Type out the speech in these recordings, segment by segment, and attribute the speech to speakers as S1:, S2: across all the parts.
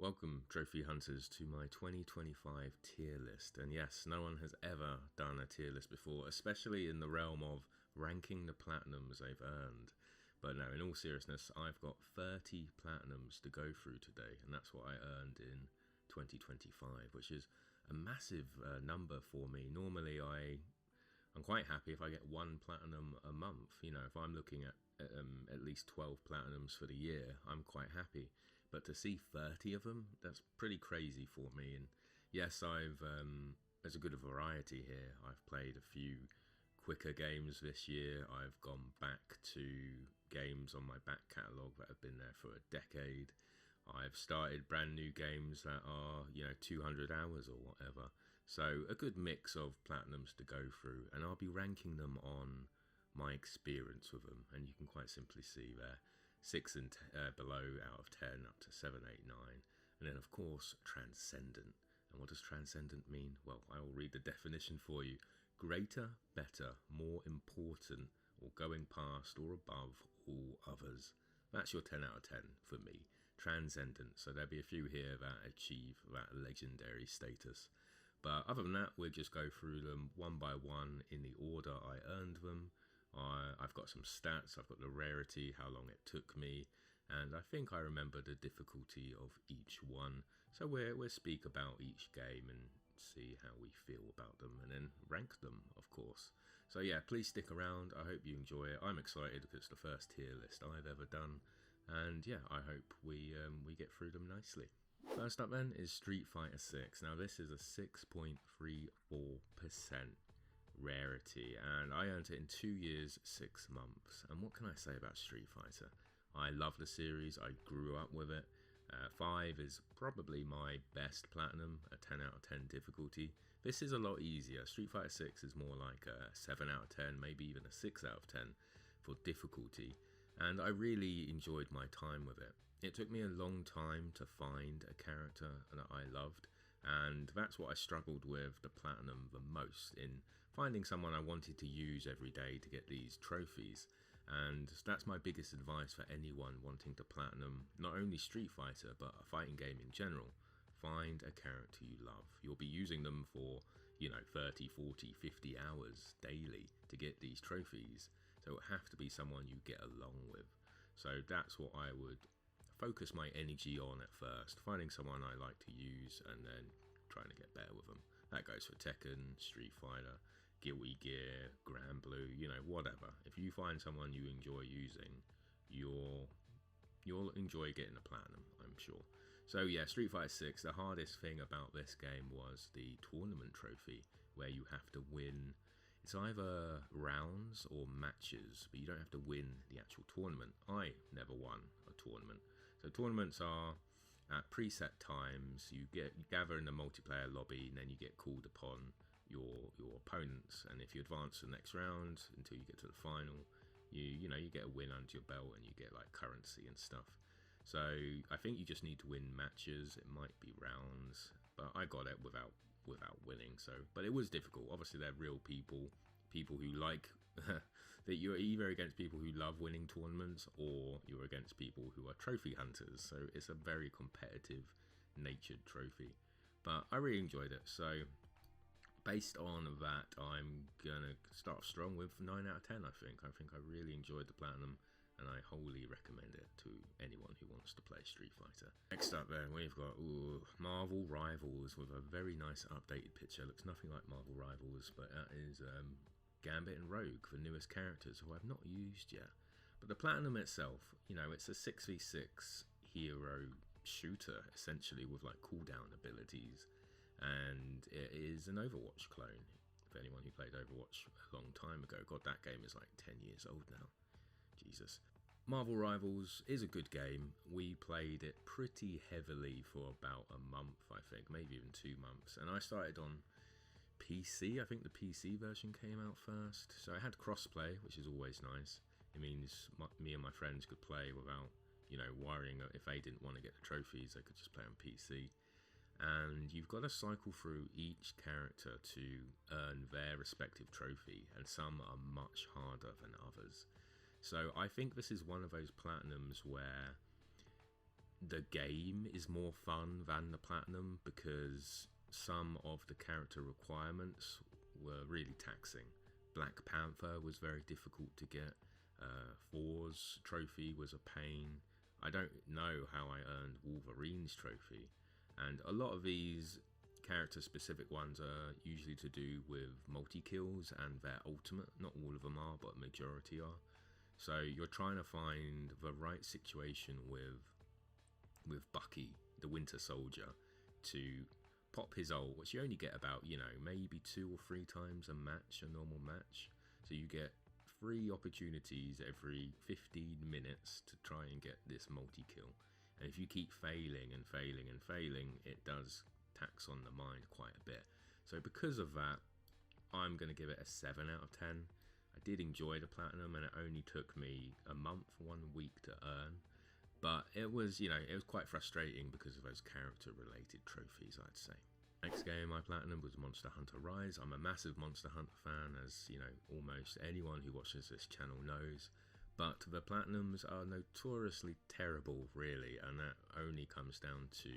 S1: Welcome, trophy hunters, to my 2025 tier list. And yes, no one has ever done a tier list before, especially in the realm of ranking the platinums they've earned. But no, in all seriousness, I've got 30 platinums to go through today, and that's what I earned in 2025, which is a massive number for me. Normally, I'm quite happy if I get one platinum a month. You know, if I'm looking at least 12 platinums for the year, I'm quite happy. But to see 30 of them, that's pretty crazy for me. And yes, there's a good variety here. I've played a few quicker games this year. I've gone back to games on my back catalogue that have been there for a decade. I've started brand new games that are, 200 hours or whatever. So a good mix of platinums to go through, and I'll be ranking them on my experience with them. And you can quite simply see there, 6 and below out of 10, up to 7, 8, 9. And then of course, transcendent. And what does transcendent mean? Well, I will read the definition for you. Greater, better, more important, or going past or above all others. That's your 10 out of 10 for me. Transcendent. So there'll be a few here that achieve that legendary status. But other than that, we'll just go through them one by one in the order I earned them. I've got some stats, I've got the rarity, how long it took me, and I think I remember the difficulty of each one. So we'll speak about each game and see how we feel about them, and then rank them, of course. So yeah, please stick around. I hope you enjoy it. I'm excited because it's the first tier list I've ever done, and yeah, I hope we get through them nicely. First up then is Street Fighter 6. Now this is a 6.34% rarity, and I earned it in 2 years, 6 months. And what can I say about Street Fighter? I love the series, I grew up with it. 5 is probably my best platinum, a 10 out of 10 difficulty. This is a lot easier. Street Fighter 6 is more like a 7 out of 10, maybe even a 6 out of 10 for difficulty. And I really enjoyed my time with it. It took me a long time to find a character that I loved, and that's what I struggled with the platinum the most, in finding someone I wanted to use every day to get these trophies. And that's my biggest advice for anyone wanting to platinum not only Street Fighter but a fighting game in general. Find a character you love. You'll be using them for 30, 40, 50 hours daily to get these trophies, so it will have to be someone you get along with. So that's what I would focus my energy on at first, finding someone I like to use and then trying to get better with them. That goes for Tekken, Street Fighter, Guilty Gear, Grand Blue, whatever. If you find someone you enjoy using, you'll enjoy getting a platinum, I'm sure. So yeah, Street Fighter 6, the hardest thing about this game was the tournament trophy, where you have to win. It's either rounds or matches, but you don't have to win the actual tournament. I never won a tournament. So tournaments are at preset times. You gather in the multiplayer lobby, and then you get called upon your opponents. And if you advance to the next round until you get to the final, you get a win under your belt, and you get like currency and stuff. So I think you just need to win matches. It might be rounds, but I got it without winning. But it was difficult. Obviously, they're real people who like that. You're either against people who love winning tournaments, or you're against people who are trophy hunters. So it's a very competitive natured trophy, but I really enjoyed it. So based on that, I'm gonna start strong with 9 out of 10. I think I really enjoyed the platinum, and I wholly recommend it to anyone who wants to play Street Fighter. Next up then, we've got Marvel Rivals, with a very nice updated picture. Looks nothing like Marvel Rivals, but that is Gambit and Rogue, the newest characters who I've not used yet. But the platinum itself, it's a 6v6 hero shooter, essentially, with like cooldown abilities. And it is an Overwatch clone. For anyone who played Overwatch a long time ago, God, that game is like 10 years old now. Jesus. Marvel Rivals is a good game. We played it pretty heavily for about a month, I think, maybe even 2 months. And I started on PC. I think the PC version came out first. So I had crossplay, which is always nice. It means me and my friends could play without, worrying if they didn't want to get the trophies, they could just play on PC. And you've got to cycle through each character to earn their respective trophy, and some are much harder than others. So I think this is one of those platinums where the game is more fun than the platinum because some of the character requirements were really taxing. Black Panther was very difficult to get. Thor's trophy was a pain. I don't know how I earned Wolverine's trophy. And a lot of these character specific ones are usually to do with multi-kills and their ultimate. Not all of them are, but majority are. So you're trying to find the right situation with Bucky, the Winter Soldier, to pop his ult, which you only get about, maybe 2 or 3 times a match, a normal match. So you get 3 opportunities every 15 minutes to try and get this multi-kill. And if you keep failing and failing and failing, it does tax on the mind quite a bit. So because of that, I'm going to give it a 7 out of 10. I did enjoy the platinum, and it only took me a month, 1 week to earn. But it was, it was quite frustrating because of those character-related trophies, I'd say. Next game I platinum was Monster Hunter Rise. I'm a massive Monster Hunter fan, as almost anyone who watches this channel knows. But the platinums are notoriously terrible, really, and that only comes down to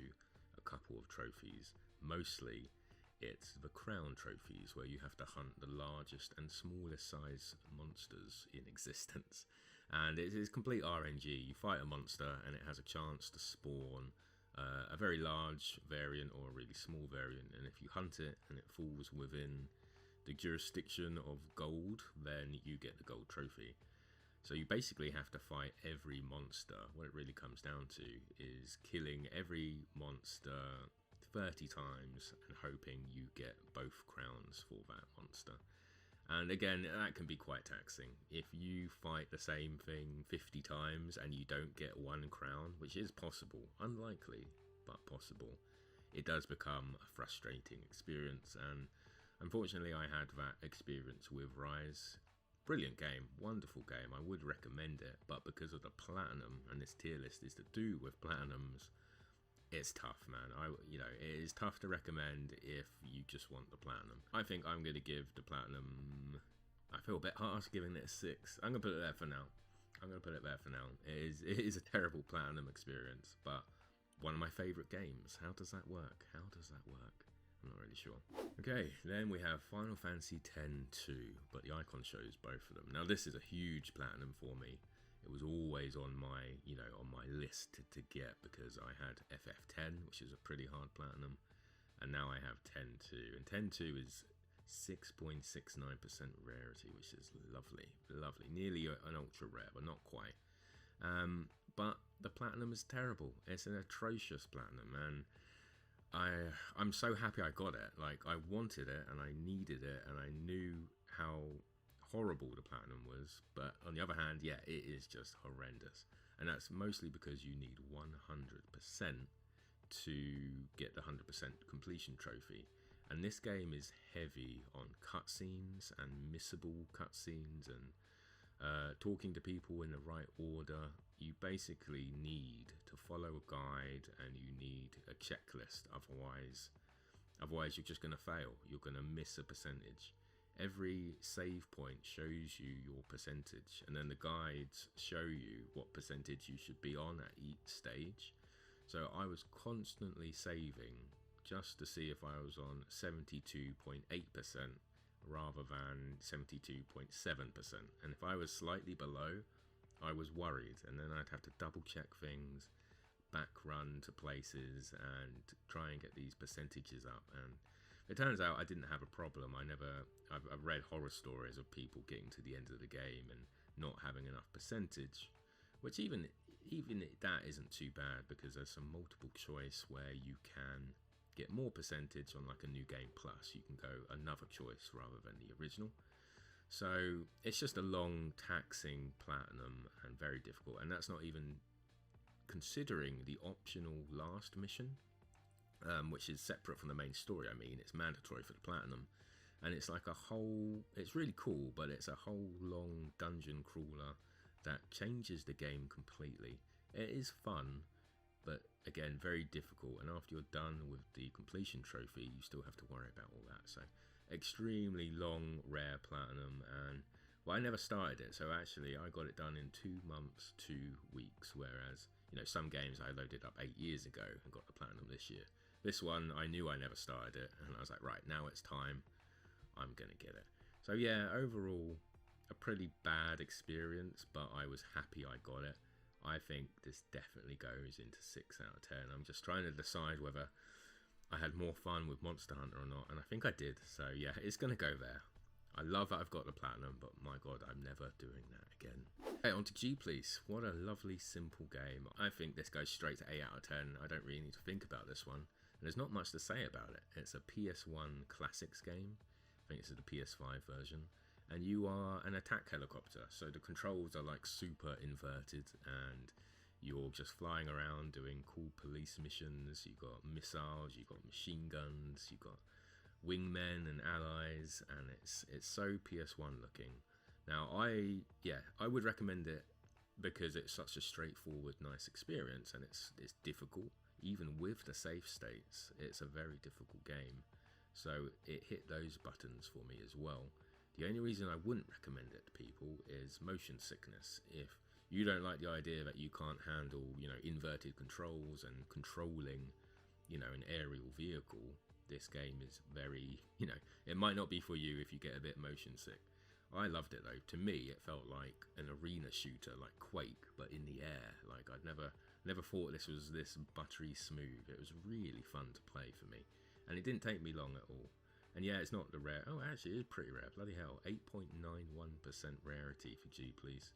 S1: a couple of trophies. Mostly, it's the crown trophies, where you have to hunt the largest and smallest size monsters in existence. And it is complete RNG. You fight a monster and it has a chance to spawn a very large variant or a really small variant, and if you hunt it and it falls within the jurisdiction of gold, then you get the gold trophy. So you basically have to fight every monster. What it really comes down to is killing every monster 30 times and hoping you get both crowns for that monster. And again, that can be quite taxing. If you fight the same thing 50 times and you don't get 1 crown, which is possible, unlikely, but possible, it does become a frustrating experience. And unfortunately, I had that experience with Rise. Brilliant game, wonderful game, I would recommend it, but because of the platinum, and this tier list is to do with platinums, it's tough, man. It is tough to recommend if you just want the platinum. I think I'm going to give the platinum, I feel a bit harsh giving it a 6. I'm going to put it there for now. It is a terrible platinum experience, but one of my favourite games. How does that work? I'm not really sure. Okay, then we have Final Fantasy X-2, but the icon shows both of them. Now this is a huge platinum for me. It was always on my, on my list to get because I had FF10, which is a pretty hard platinum, and now I have X-2, and X-2 is 6.69% rarity, which is lovely, nearly an ultra rare, but not quite. But the platinum is terrible. It's an atrocious platinum, and I'm so happy I got it. Like, I wanted it and I needed it, and I knew how horrible the platinum was, but on the other hand, yeah, it is just horrendous, and that's mostly because you need 100% to get the 100% completion trophy, and this game is heavy on cutscenes and missable cutscenes and talking to people in the right order. You basically need to follow a guide and you need a checklist, otherwise you're just going to fail. You're going to miss a percentage. Every save point shows you your percentage, and then the guides show you what percentage you should be on at each stage. So I was constantly saving just to see if I was on 72.8% rather than 72.7%. And if I was slightly below, I was worried, and then I'd have to double check things, back run to places and try and get these percentages up. And it turns out I didn't have a problem. I've read horror stories of people getting to the end of the game and not having enough percentage, which even that isn't too bad because there's some multiple choice where you can get more percentage on like a new game plus. You can go another choice rather than the original. So it's just a long, taxing platinum and very difficult. And that's not even considering the optional last mission, which is separate from the main story. I mean, it's mandatory for the platinum, and it's like it's really cool, but it's a whole long dungeon crawler that changes the game completely. It is fun, but again, very difficult, and after you're done with the completion trophy, you still have to worry about all that. So extremely long, rare platinum, and well, I never started it, so actually I got it done in 2 months, 2 weeks, whereas some games I loaded up 8 years ago and got the platinum this year. This one, I knew I never started it, and I was like, right, now it's time. I'm going to get it. So yeah, overall, a pretty bad experience, but I was happy I got it. I think this definitely goes into 6 out of 10. I'm just trying to decide whether I had more fun with Monster Hunter or not, and I think I did. So yeah, it's going to go there. I love that I've got the platinum, but my god, I'm never doing that again. Okay, on to G Please. What a lovely, simple game. I think this goes straight to 8 out of 10. I don't really need to think about this one. And there's not much to say about it. It's a PS1 Classics game. I think this is the PS5 version. And you are an attack helicopter. So the controls are like super inverted, and you're just flying around doing cool police missions. You've got missiles, you've got machine guns, you've got wingmen and allies, and it's so PS1 looking. Now I would recommend it because it's such a straightforward, nice experience, and it's difficult. Even with the safe states, it's a very difficult game. So it hit those buttons for me as well. The only reason I wouldn't recommend it to people is motion sickness. If you don't like the idea that you can't handle, inverted controls and controlling, an aerial vehicle, this game is very, it might not be for you if you get a bit motion sick. I loved it though. To me, it felt like an arena shooter, like Quake, but in the air. Like I'd never thought this was this buttery smooth. It was really fun to play for me, and it didn't take me long at all. And yeah, it's not the rare. Oh, actually, it is pretty rare. Bloody hell, 8.91% rarity for G Please,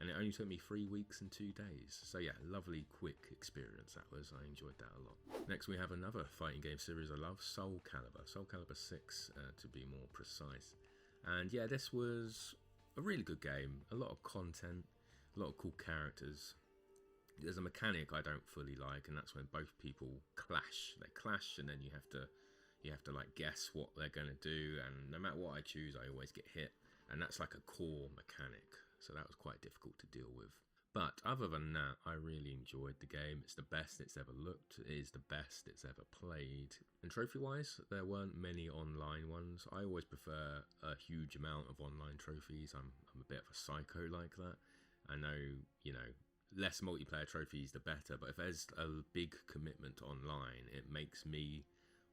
S1: and it only took me 3 weeks and 2 days. So yeah, lovely, quick experience that was. I enjoyed that a lot. Next, we have another fighting game series I love, Soul Calibur 6, to be more precise. And yeah, this was a really good game. A lot of content, a lot of cool characters. There's a mechanic I don't fully like, and that's when both people clash. They clash, and then you have to like guess what they're going to do, and no matter what I choose, I always get hit, and that's like a core mechanic. So that was quite difficult to deal with. But other than that, I really enjoyed the game. It's the best it's ever looked. It is the best it's ever played. And trophy-wise, there weren't many online ones. I always prefer a huge amount of online trophies. I'm a bit of a psycho like that. I know, less multiplayer trophies the better, but if there's a big commitment online, it makes me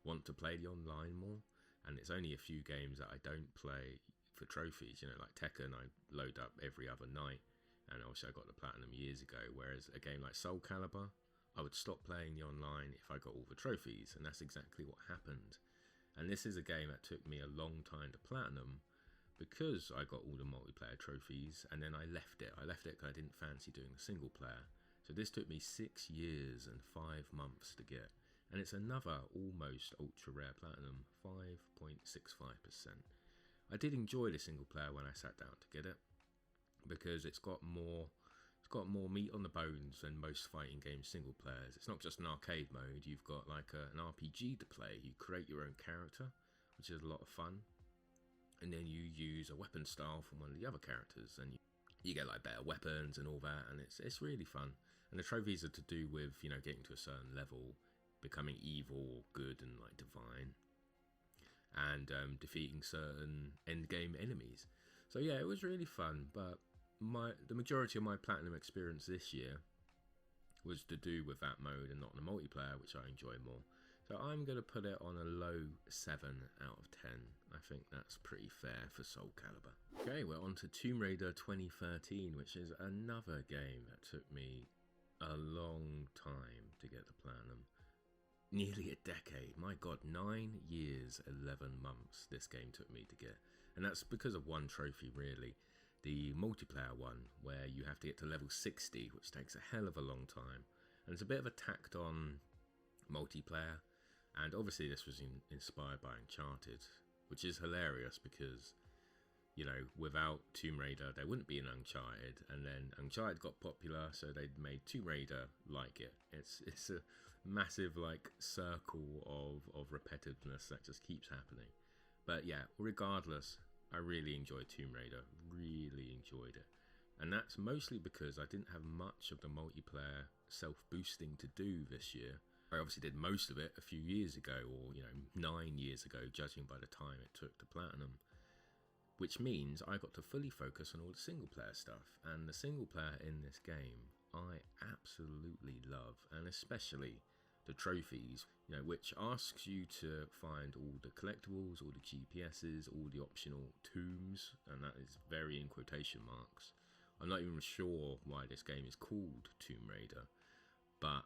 S1: want to play the online more. And it's only a few games that I don't play for trophies, like Tekken I load up every other night, and obviously I got the platinum years ago, whereas a game like Soul Calibur, I would stop playing the online if I got all the trophies, and that's exactly what happened. And this is a game that took me a long time to platinum because I got all the multiplayer trophies, and then I left it because I didn't fancy doing the single player. So this took me 6 years and 5 months to get, and it's another almost ultra rare platinum, 5.65%. I did enjoy the single player when I sat down to get it, because it's got more meat on the bones than most fighting game single players. It's not just an arcade mode. You've got like an RPG to play. You create your own character, which is a lot of fun, and then you use a weapon style from one of the other characters, and you get like better weapons and all that, and it's really fun. And the trophies are to do with getting to a certain level, becoming evil or good and like divine, and defeating certain end game enemies. So yeah, it was really fun. But the majority of my platinum experience this year was to do with that mode and not the multiplayer, which I enjoy more. So I'm going to put it on a low 7 out of 10. I think that's pretty fair for Soul Calibur. Okay, we're on to Tomb Raider 2013, which is another game that took me a long time to get the platinum. Nearly a decade. My god, 9 years, 11 months this game took me to get. And that's because of one trophy, really. The multiplayer one, where you have to get to level 60, which takes a hell of a long time. And it's a bit of a tacked on multiplayer. And obviously this was inspired by Uncharted, which is hilarious because, without Tomb Raider, there wouldn't be an Uncharted. And then Uncharted got popular, so they made Tomb Raider like it. It's a massive like circle of repetitiveness that just keeps happening. But yeah, regardless, I really enjoyed Tomb Raider. Really enjoyed it. And that's mostly because I didn't have much of the multiplayer self-boosting to do this year. I obviously did most of it a few years ago, or 9 years ago, judging by the time it took to platinum, which means I got to fully focus on all the single player stuff. And the single player in this game, I absolutely love, and especially the trophies, which asks you to find all the collectibles, all the GPSs, all the optional tombs, and that is very in quotation marks. I'm not even sure why this game is called Tomb Raider, but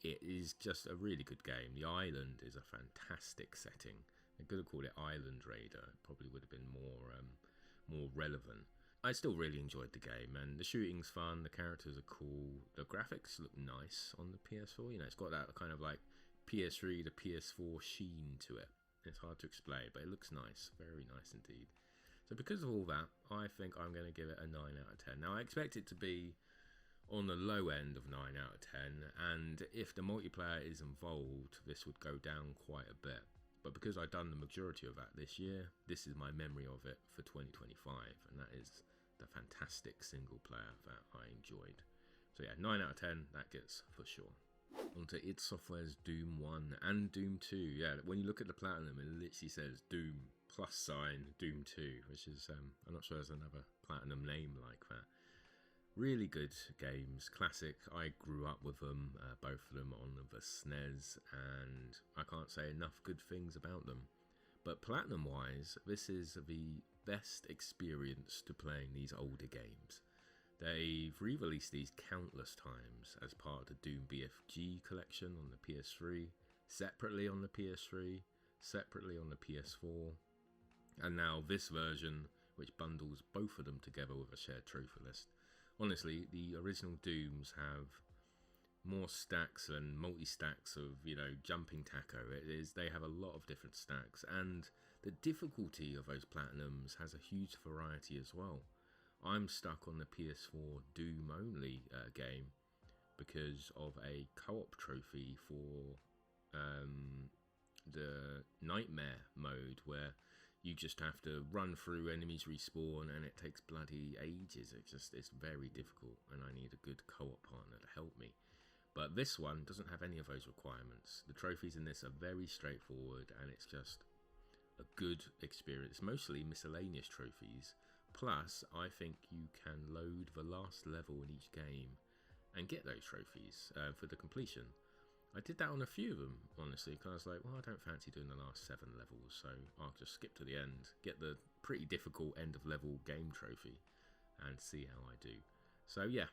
S1: it is just a really good game. The island is a fantastic setting. They could have called it Island Raider. It probably would have been more relevant. I still really enjoyed the game, and the shooting's fun, the characters are cool, the graphics look nice on the PS4. It's got that kind of like PS3 to PS4 sheen to it. It's hard to explain, but it looks nice, very nice indeed. So because of all that, I think I'm going to give it a 9 out of 10. Now, I expect it to be on the low end of 9 out of 10, and if the multiplayer is involved, this would go down quite a bit. But because I've done the majority of that this year, this is my memory of it for 2025, and that is the fantastic single player that I enjoyed. So yeah, 9 out of 10, that gets for sure. Onto id Software's Doom 1 and Doom 2. Yeah, when you look at the platinum, it literally says Doom + Doom 2, which is, I'm not sure there's another platinum name like that. Really good games, classic. I grew up with them, both of them on the SNES, and I can't say enough good things about them. But platinum-wise, this is the best experience to playing these older games. They've re-released these countless times as part of the Doom BFG collection on the PS3, separately on the PS3, separately on the PS4, and now this version, which bundles both of them together with a shared trophy list. Honestly, the original Dooms have more stacks and multi-stacks of, jumping taco. They have a lot of different stacks, and the difficulty of those platinums has a huge variety as well. I'm stuck on the PS4 Doom only game because of a co-op trophy for the Nightmare mode, where you just have to run through, enemies respawn, and it takes bloody ages. It's very difficult, and I need a good co-op partner to help me. But this one doesn't have any of those requirements. The trophies in this are very straightforward, and it's just a good experience. Mostly miscellaneous trophies. Plus, I think you can load the last level in each game and get those trophies for the completion. I did that on a few of them, honestly, because I was like, well, I don't fancy doing the last 7 levels, so I'll just skip to the end, get the pretty difficult end of level game trophy, and see how I do. So yeah,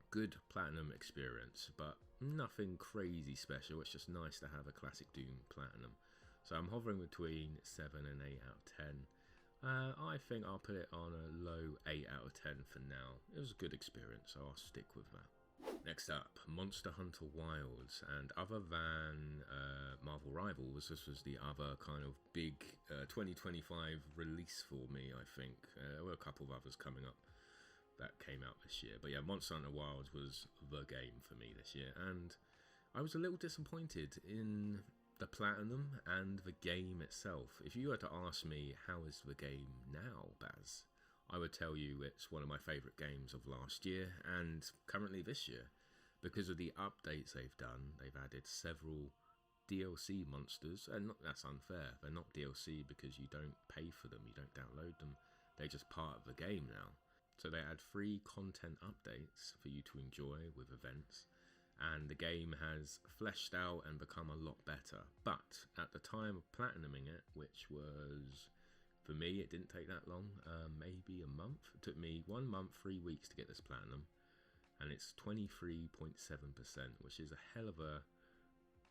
S1: good platinum experience, but nothing crazy special. It's just nice to have a classic Doom platinum. So I'm hovering between 7 and 8 out of 10. I think I'll put it on a low 8 out of 10 for now. It was a good experience, so I'll stick with that. Next up, Monster Hunter Wilds, and other than Marvel Rivals, this was the other kind of big 2025 release for me, I think. There were a couple of others coming up that came out this year, but yeah, Monster Hunter Wilds was the game for me this year, and I was a little disappointed in the platinum and the game itself. If you were to ask me, how is the game now, Baz? I would tell you it's one of my favourite games of last year and currently this year. Because of the updates they've done, they've added several DLC monsters, and that's unfair. They're not DLC because you don't pay for them, you don't download them. They're just part of the game now. So they add free content updates for you to enjoy with events, and the game has fleshed out and become a lot better. But at the time of platinuming it, which was, for me, it didn't take that long, maybe a month. It took me 1 month, 3 weeks to get this platinum, and it's 23.7%, which is a hell of a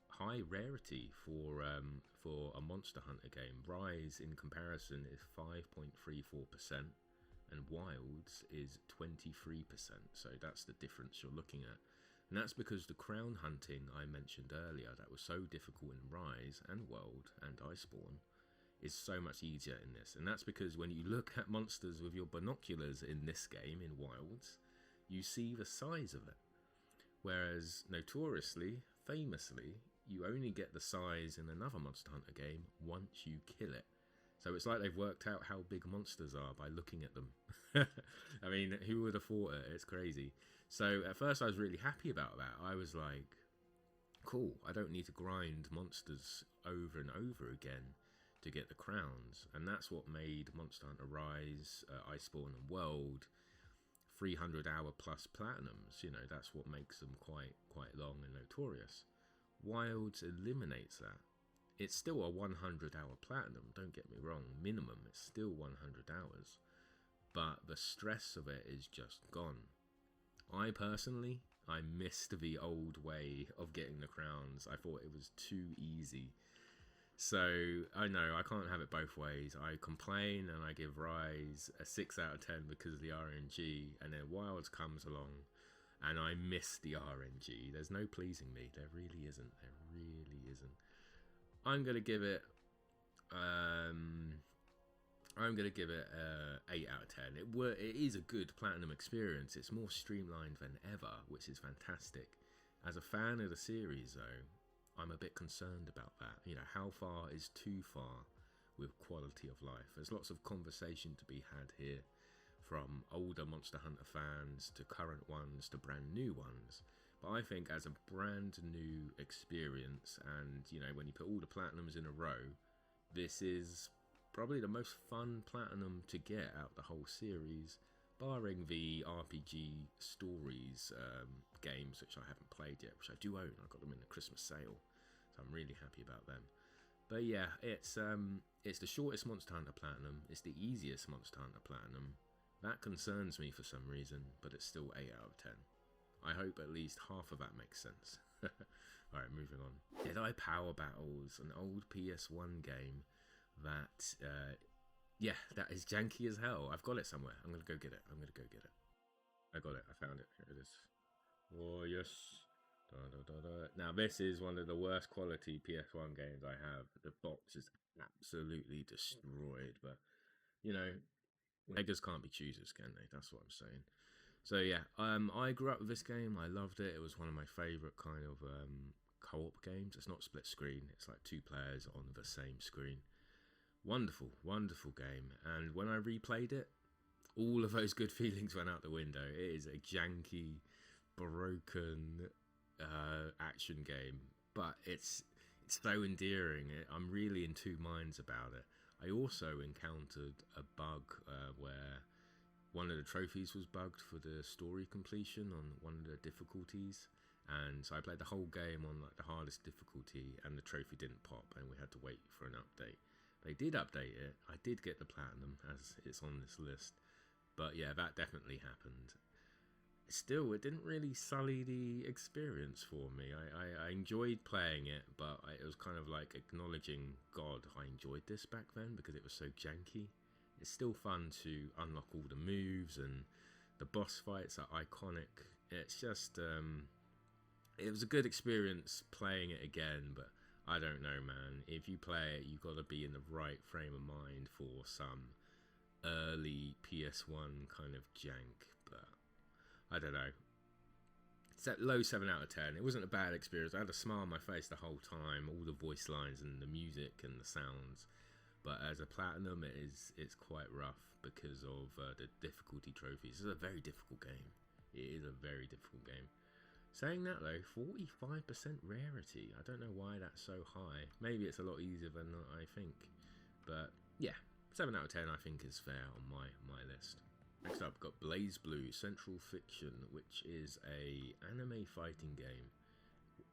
S1: high rarity for a Monster Hunter game. Rise, in comparison, is 5.34%, and Wilds is 23%, so that's the difference you're looking at. And that's because the crown hunting I mentioned earlier, that was so difficult in Rise and World and Iceborne, is so much easier in this. And that's because when you look at monsters with your binoculars in this game, in Wilds, you see the size of it. Whereas, notoriously, famously, you only get the size in another Monster Hunter game once you kill it. So it's like they've worked out how big monsters are by looking at them. I mean, who would have thought it? It's crazy. So at first I was really happy about that. I was like, cool, I don't need to grind monsters over and over again to get the crowns. And that's what made Monster Hunter Rise, Iceborne and World 300-hour plus platinums. You know, that's what makes them quite long and notorious. Wilds eliminates that. It's still a 100-hour platinum, don't get me wrong, minimum, it's still 100 hours. But the stress of it is just gone. I missed the old way of getting the crowns. I thought it was too easy. So, I know, I can't have it both ways. I complain and I give Rise a 6 out of 10 because of the RNG, and then Wilds comes along and I miss the RNG. There's no pleasing me. There really isn't. I'm gonna give it 8 out of 10. It is a good platinum experience. It's more streamlined than ever, which is fantastic. As a fan of the series, though, I'm a bit concerned about that. You know, how far is too far with quality of life? There's lots of conversation to be had here, from older Monster Hunter fans to current ones to brand new ones. But I think as a brand new experience, and you know, when you put all the platinums in a row, this is probably the most fun platinum to get out the whole series, barring the RPG stories games, which I haven't played yet, which I do own. I got them in the Christmas sale, so I'm really happy about them. But yeah, it's the shortest Monster Hunter platinum. It's the easiest Monster Hunter platinum. That concerns me for some reason, but it's still 8 out of 10. I hope at least half of that makes sense. Alright, moving on. Jedi Power Battles, an old PS1 game that, yeah, that is janky as hell. I've got it somewhere. I'm going to go get it. I got it. I found it. Here it is. Oh, yes. Now, this is one of the worst quality PS1 games I have. The box is absolutely destroyed, but, you know, beggars can't be choosers, can they? That's what I'm saying. So yeah, I grew up with this game. I loved it. It was one of my favourite kind of co-op games. It's not split screen. It's like 2 players on the same screen. Wonderful, wonderful game. And when I replayed it, all of those good feelings went out the window. It is a janky, broken action game, but it's so endearing. I'm really in 2 minds about it. I also encountered a bug where one of the trophies was bugged for the story completion on one of the difficulties, and so I played the whole game on like the hardest difficulty, and the trophy didn't pop, and we had to wait for an update. They did update it. I did get the platinum, as it's on this list, but yeah, that definitely happened. Still, it didn't really sully the experience for me. I enjoyed playing it, but it was kind of like acknowledging, God, I enjoyed this back then because it was so janky. It's still fun to unlock all the moves, and the boss fights are iconic. It's just, it was a good experience playing it again, but I don't know, man. If you play it, you've got to be in the right frame of mind for some early PS1 kind of jank, but I don't know. It's that low 7 out of 10. It wasn't a bad experience. I had a smile on my face the whole time, all the voice lines and the music and the sounds. But as a platinum, it's quite rough because of the difficulty trophies. It's a very difficult game. It is a very difficult game. Saying that though, 45% rarity. I don't know why that's so high. Maybe it's a lot easier than I think. But yeah, 7 out of 10 I think is fair on my list. Next up, got Blaze Blue Central Fiction, which is a anime fighting game.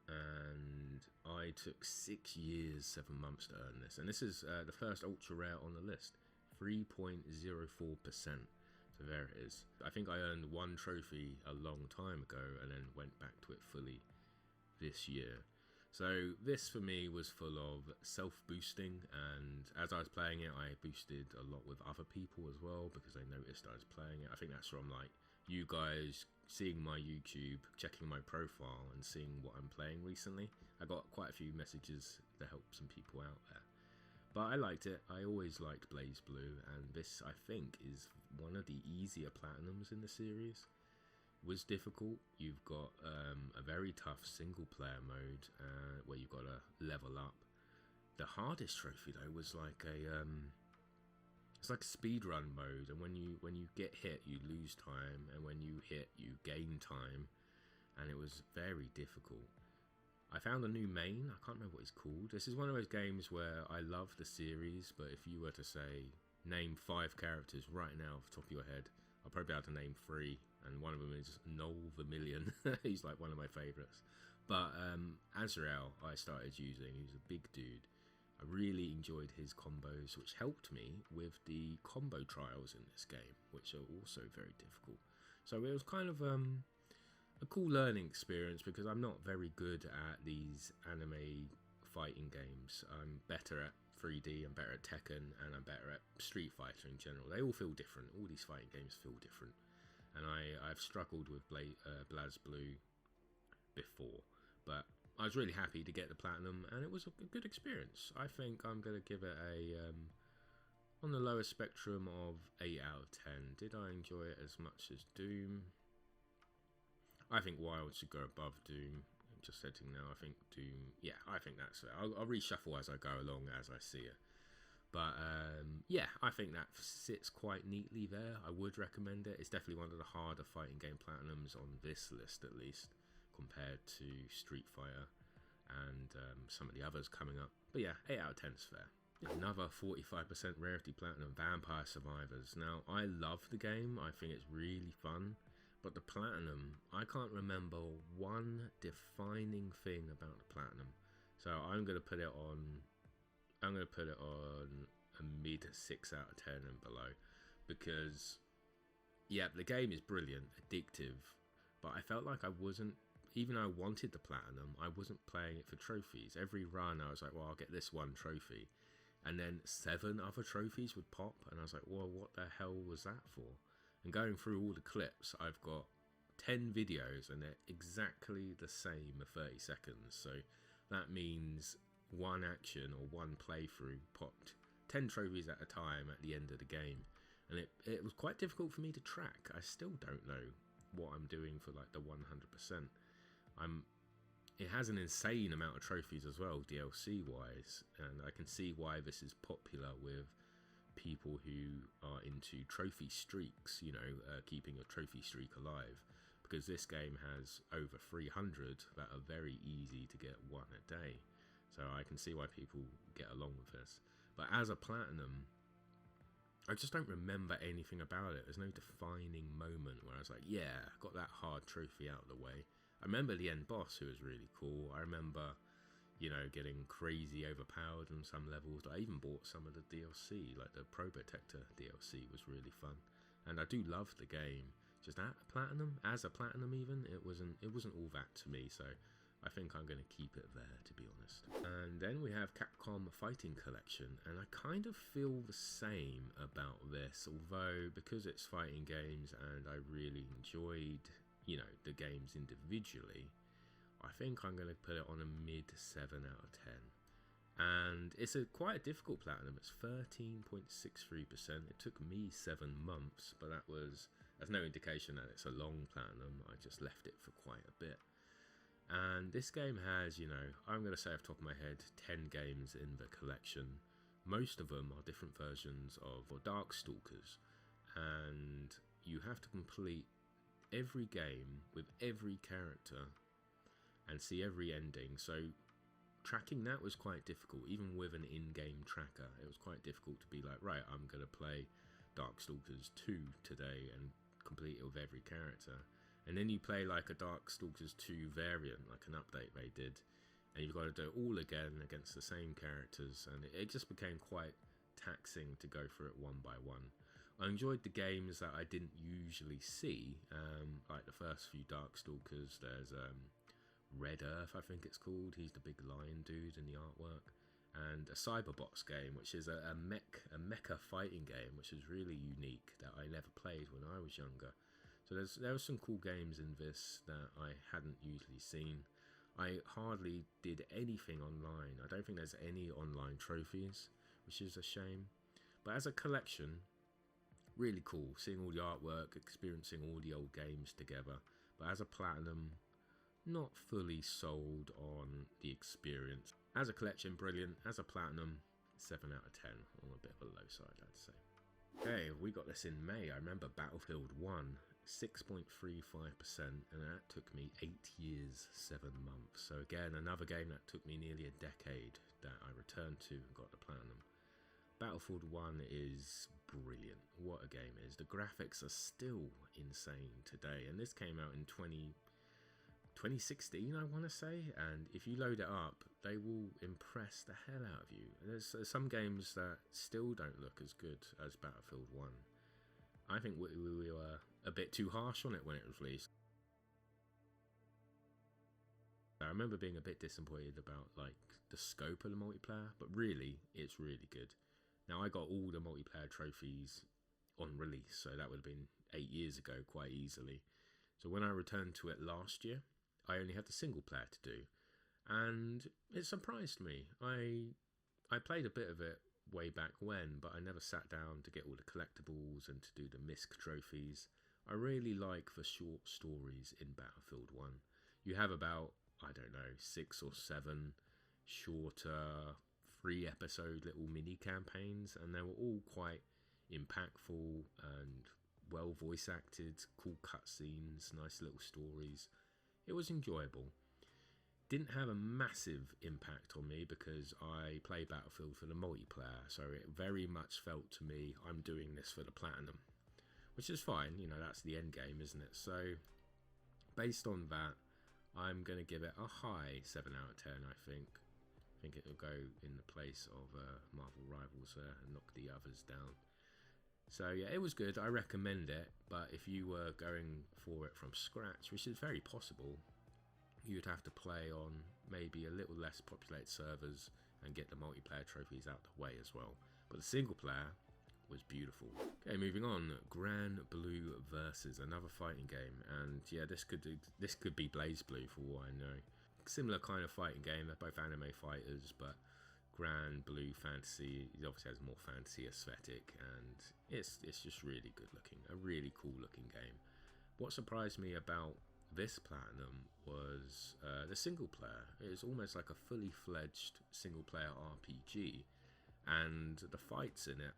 S1: And I took 6 years, 7 months to earn this. And this is the first ultra rare on the list, 3.04%. So there it is. I think I earned 1 trophy a long time ago and then went back to it fully this year. So this for me was full of self-boosting, and as I was playing it, I boosted a lot with other people as well because they noticed I was playing it. I think that's from like you guys seeing my YouTube, checking my profile and seeing what I'm playing recently. I got quite a few messages to help some people out there. But I liked it. I always liked Blaze Blue, and this I think is one of the easier platinums in the series. It was difficult. You've got a very tough single player mode where you've got to level up. The hardest trophy though was like it's like a speedrun mode, and when you get hit, you lose time, and when you hit, you gain time, and it was very difficult. I found a new main. I can't remember what it's called. This is one of those games where I love the series, but if you were to say, name 5 characters right now off the top of your head, I I'll probably be able to name 3, and one of them is Noel Vermillion. He's like one of my favourites. But Azrael I started using. He's a big dude. I really enjoyed his combos, which helped me with the combo trials in this game, which are also very difficult. So it was kind of a cool learning experience, because I'm not very good at these anime fighting games. I'm better at 3D, I'm better at Tekken, and I'm better at Street Fighter in general. They all feel different. All these fighting games feel different. And I've struggled with BlazBlue before, but I was really happy to get the platinum, and it was a good experience. I think I'm going to give it a, on the lower spectrum of 8 out of 10. Did I enjoy it as much as Doom? I think Wild should go above Doom. I'm just setting now. I think Doom, yeah, I think that's it. I'll reshuffle as I go along, as I see it. But yeah, I think that sits quite neatly there. I would recommend it. It's definitely one of the harder fighting game platinums on this list, at least, compared to Street Fighter and some of the others coming up. But yeah, 8 out of 10 is fair. Another 45% rarity platinum, Vampire Survivors. Now, I love the game. I think it's really fun. But the platinum, I can't remember one defining thing about the platinum. So I'm going to put it on a mid 6 out of 10 and below, because yeah, the game is brilliant, addictive, but I felt like I wasn't, even though I wanted the platinum, I wasn't playing it for trophies. Every run I was like, well, I'll get this one trophy, and then 7 other trophies would pop, and I was like, well, what the hell was that for? And going through all the clips, I've got 10 videos and they're exactly the same 30 seconds. So that means one action or one playthrough popped 10 trophies at a time at the end of the game. And it was quite difficult for me to track. I still don't know what I'm doing for like the 100%. It has an insane amount of trophies as well, DLC wise, and I can see why this is popular with people who are into trophy streaks, you know, keeping a trophy streak alive, because this game has over 300 that are very easy to get one a day. So I can see why people get along with this. But as a platinum, I just don't remember anything about it. There's no defining moment where I was like, yeah, got that hard trophy out of the way. I remember the end boss, who was really cool. I remember, you know, getting crazy overpowered on some levels. I even bought some of the DLC, like the Probotector DLC was really fun. And I do love the game. Just at platinum, as a platinum even, it wasn't all that to me, so I think I'm going to keep it there, to be honest. And then we have Capcom Fighting Collection, and I kind of feel the same about this, although because it's fighting games and I really enjoyed, you know, the games individually, I think I'm going to put it on a mid 7 out of 10. And it's quite a difficult platinum. It's 13.63%. It took me 7 months, but that's no indication that it's a long platinum. I just left it for quite a bit. And this game has, you know, I'm going to say off the top of my head, 10 games in the collection. Most of them are different versions of Darkstalkers. And you have to complete every game with every character and see every ending. So tracking that was quite difficult, even with an in-game tracker. It was quite difficult to be like, right, I'm going to play Darkstalkers 2 today and complete it with every character. And then you play like a Darkstalkers 2 variant, like an update they did, and you've got to do it all again against the same characters, and it just became quite taxing to go through it one by one. I enjoyed the games that I didn't usually see, like the first few Darkstalkers. There's Red Earth, I think it's called. He's the big lion dude in the artwork. And a Cyberbots game, which is a mecha fighting game, which is really unique, that I never played when I was younger. So there were some cool games in this that I hadn't usually seen. I hardly did anything online. I don't think there's any online trophies, which is a shame. But as a collection, really cool, seeing all the artwork, experiencing all the old games together. But as a platinum, not fully sold on the experience. As a collection, brilliant. As a platinum, 7 out of 10, on a bit of a low side, I'd say. Okay, we got this in May. I remember Battlefield 1, 6.35%, and that took me 8 years, 7 months. So again, another game that took me nearly a decade that I returned to and got the platinum.
S2: Battlefield 1 is brilliant. What a game it is. The graphics are still insane today, and this came out in 2016, I want to say, and if you load it up, they will impress the hell out of you. There's some games that still don't look as good as Battlefield 1. I think we were a bit too harsh on it when it was released. I remember being a bit disappointed about like the scope of the multiplayer, but really, it's really good. Now, I got all the multiplayer trophies on release, so that would have been 8 years ago quite easily. So when I returned to it last year, I only had the single player to do, and it surprised me. I played a bit of it way back when, but I never sat down to get all the collectibles and to do the misc trophies. I really like the short stories in Battlefield 1. You have about, I don't know, 6 or 7 shorter 3-episode little mini campaigns, and they were all quite impactful and well voice acted, cool cutscenes, nice little stories. It was enjoyable. Didn't have a massive impact on me because I play Battlefield for the multiplayer, so it very much felt to me I'm doing this for the platinum, which is fine, you know, that's the end game, isn't it? So based on that, I'm going to give it a high 7 out of 10, I think. I think it'll go in the place of Marvel Rivals and knock the others down. So yeah, it was good. I recommend it, but if you were going for it from scratch, which is very possible, you'd have to play on maybe a little less populated servers and get the multiplayer trophies out the way as well. But the single player was beautiful. Okay, moving on. Grand Blue Versus, another fighting game, and yeah, this could be Blaze Blue for all I know. Similar kind of fighting game. They're both anime fighters, but Grand Blue Fantasy, it obviously has more fantasy aesthetic, and it's just really good looking, a really cool looking game. What surprised me about this platinum was the single player. It was almost like a fully fledged single player RPG, and the fights in it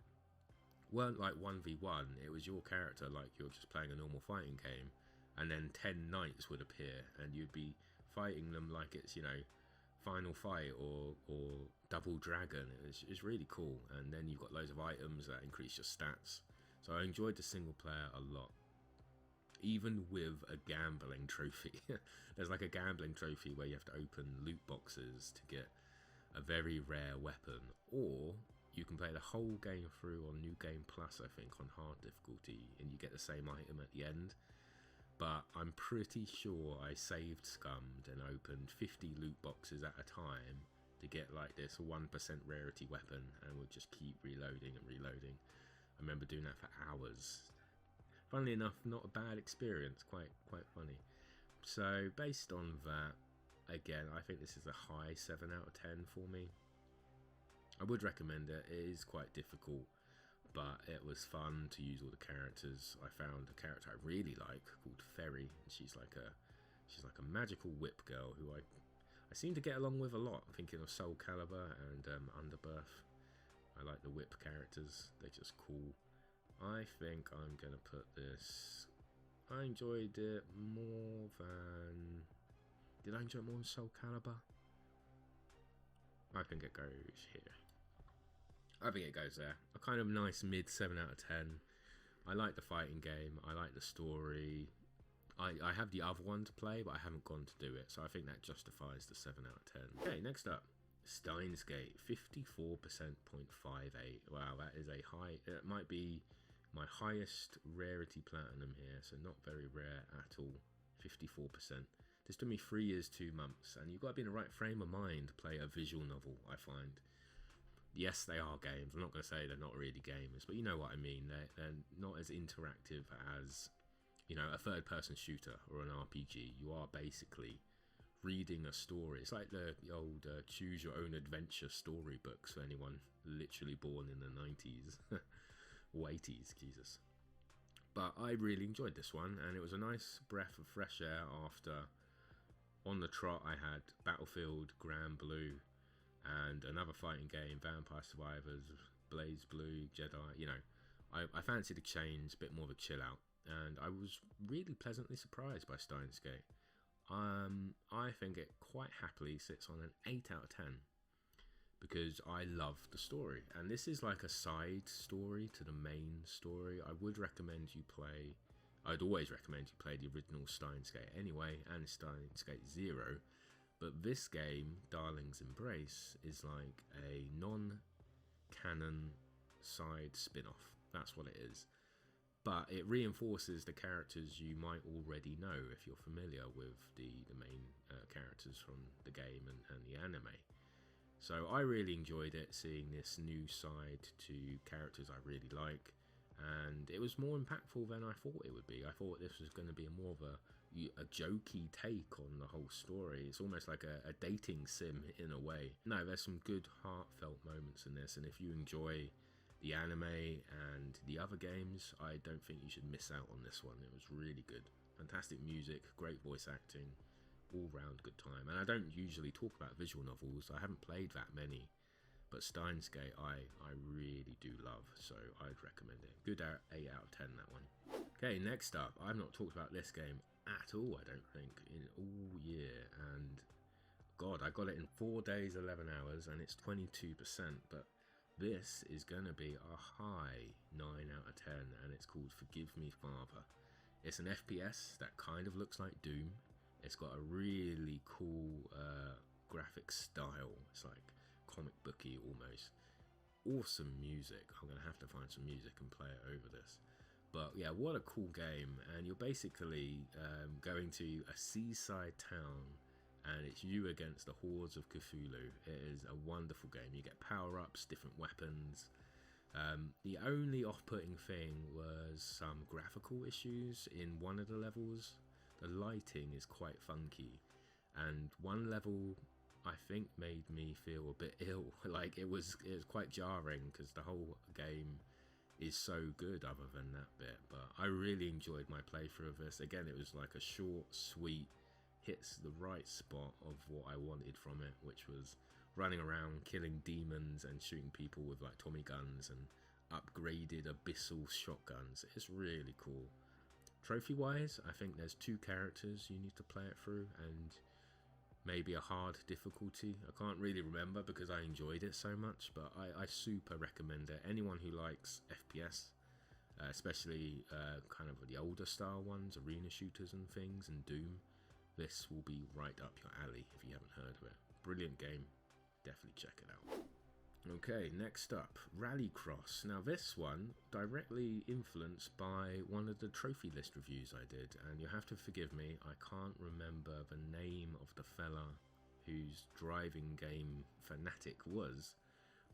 S2: weren't like 1v1. It was your character, like you're just playing a normal fighting game, and then 10 knights would appear and you'd be fighting them like it's, you know, Final Fight or Double Dragon. It's really cool, and then you've got loads of items that increase your stats. So I enjoyed the single player a lot, even with a gambling trophy. There's like a gambling trophy where you have to open loot boxes to get a very rare weapon, or you can play the whole game through on New Game Plus, I think, on hard difficulty, and you get the same item at the end. But I'm pretty sure I saved scummed and opened 50 loot boxes at a time to get like this 1% rarity weapon, and would just keep reloading and reloading. I remember doing that for hours. Funnily enough, not a bad experience, quite funny. So based on that, again, I think this is a high 7 out of 10 for me. I would recommend it. It is quite difficult, but it was fun to use all the characters. I found a character I really like called Ferry, and she's like a magical whip girl who I seem to get along with a lot. I'm thinking of Soul Calibur and Underbirth. I like the whip characters, they're just cool. I think I'm going to put this... I enjoyed it more than... Did I enjoy it more than Soul Calibur? I think it goes here. I think it goes there. A kind of nice mid 7 out of 10. I like the fighting game. I like the story. I have the other one to play, but I haven't gone to do it. So I think that justifies the 7 out of 10. Okay, next up. Steins Gate. 54.58. Wow, that is a high... It might be my highest rarity platinum here. So not very rare at all. 54%. This took me 3 years, 2 months. And you've got to be in the right frame of mind to play a visual novel, I find. Yes, they are games. I'm not going to say they're not really gamers, but you know what I mean. They're not as interactive as, you know, a third-person shooter or an RPG. You are basically reading a story. It's like the old choose-your-own-adventure storybooks for anyone literally born in the 90s or 80s, Jesus. But I really enjoyed this one, and it was a nice breath of fresh air after, on the trot, I had Battlefield, Grand Blue, and another fighting game, Vampire Survivors, Blaze Blue, Jedi. You know, I fancied a change, a bit more of a chill out, and I was really pleasantly surprised by Steins Gate. I think it quite happily sits on an 8 out of 10. because I love the story. And this is like a side story to the main story. I'd always recommend you play the original Steins Gate anyway, and Steins Gate 0. But this game, Darling's Embrace, is like a non-canon side spin-off. That's what it is. But it reinforces the characters you might already know if you're familiar with the main characters from the game and the anime. So I really enjoyed it, seeing this new side to characters I really like, and it was more impactful than I thought it would be. I thought this was going to be more of a jokey take on the whole story. It's almost like a dating sim in a way. No, there's some good heartfelt moments in this, and if you enjoy the anime and the other games, I don't think you should miss out on this one. It was really good. Fantastic music, great voice acting, all round good time. And I don't usually talk about visual novels. I haven't played that many, but Steins Gate I really do love, so I'd recommend it. Good 8 out of 10, that one. Okay, next up, I've not talked about this game at all, I don't think, in all year, and God, I got it in 4 days, 11 hours, and it's 22%, but this is going to be a high 9 out of 10, and it's called Forgive Me Father. It's an FPS that kind of looks like Doom. It's got a really cool graphic style. It's like comic booky almost. Awesome music. I'm going to have to find some music and play it over this. But yeah, what a cool game. And you're basically going to a seaside town, and it's you against the hordes of Cthulhu. It is a wonderful game. You get power-ups, different weapons. The only off-putting thing was some graphical issues in one of the levels. The lighting is quite funky, and one level I think made me feel a bit ill. Like it was quite jarring because the whole game is so good other than that bit. But I really enjoyed my playthrough of this. Again, it was like a short, sweet, hits the right spot of what I wanted from it, which was running around killing demons and shooting people with like Tommy guns and upgraded abyssal shotguns. It's really cool. Trophy wise, I think there's 2 characters you need to play it through, and maybe a hard difficulty. I can't really remember because I enjoyed it so much, but I super recommend it. Anyone who likes FPS, especially kind of the older style ones, arena shooters and things, and Doom, this will be right up your alley if you haven't heard of it. Brilliant game, definitely check it out. Okay, next up, Rallycross. Now this one directly influenced by one of the trophy list reviews I did, and you have to forgive me, I can't remember the name of the fella whose driving game fanatic was,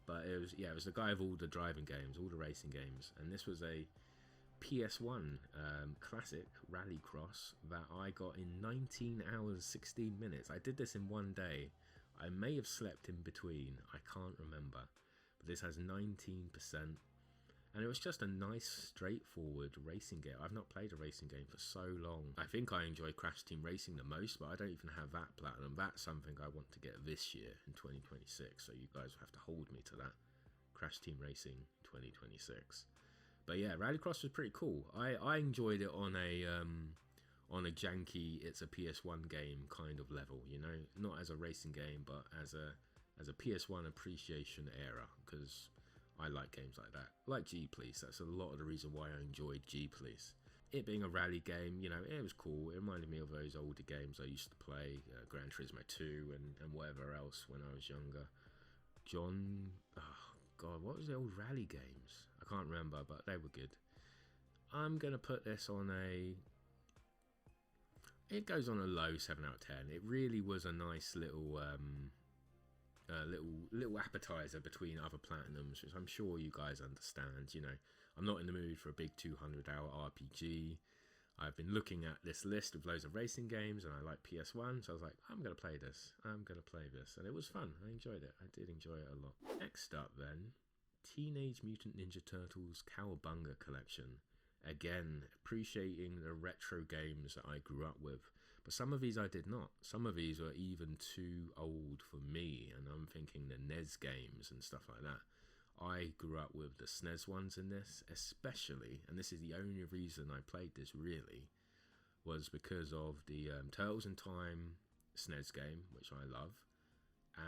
S2: but it was the guy of all the driving games, all the racing games, and this was a PS1 classic Rallycross that I got in 19 hours 16 minutes. I did this in one day. I may have slept in between, I can't remember, but this has 19%, and it was just a nice, straightforward racing game. I've not played a racing game for so long. I think I enjoy Crash Team Racing the most, but I don't even have that platinum. That's something I want to get this year in 2026, so you guys will have to hold me to that. Crash Team Racing 2026. But yeah, Rallycross was pretty cool. I enjoyed it on a janky, it's a PS1 game kind of level, you know, not as a racing game, but as a PS1 appreciation era, because I like games like that, like G-Police. That's a lot of the reason why I enjoyed G-Police. It being a rally game, you know, it was cool. It reminded me of those older games I used to play, Gran Turismo 2 and whatever else when I was younger. What was the old rally games? I can't remember, but they were good. I'm gonna put this on it goes on a low 7 out of 10. It really was a nice little little appetizer between other platinums, which I'm sure you guys understand. You know, I'm not in the mood for a big 200-hour RPG. I've been looking at this list of loads of racing games, and I like PS1, so I was like, I'm going to play this. And it was fun. I enjoyed it. I did enjoy it a lot. Next up, then, Teenage Mutant Ninja Turtles Cowabunga Collection. Again, appreciating the retro games that I grew up with. But some of these I did not. Some of these were even too old for me, and I'm thinking the NES games and stuff like that. I grew up with the SNES ones in this, especially, and this is the only reason I played this really, was because of the Turtles in Time SNES game, which I love,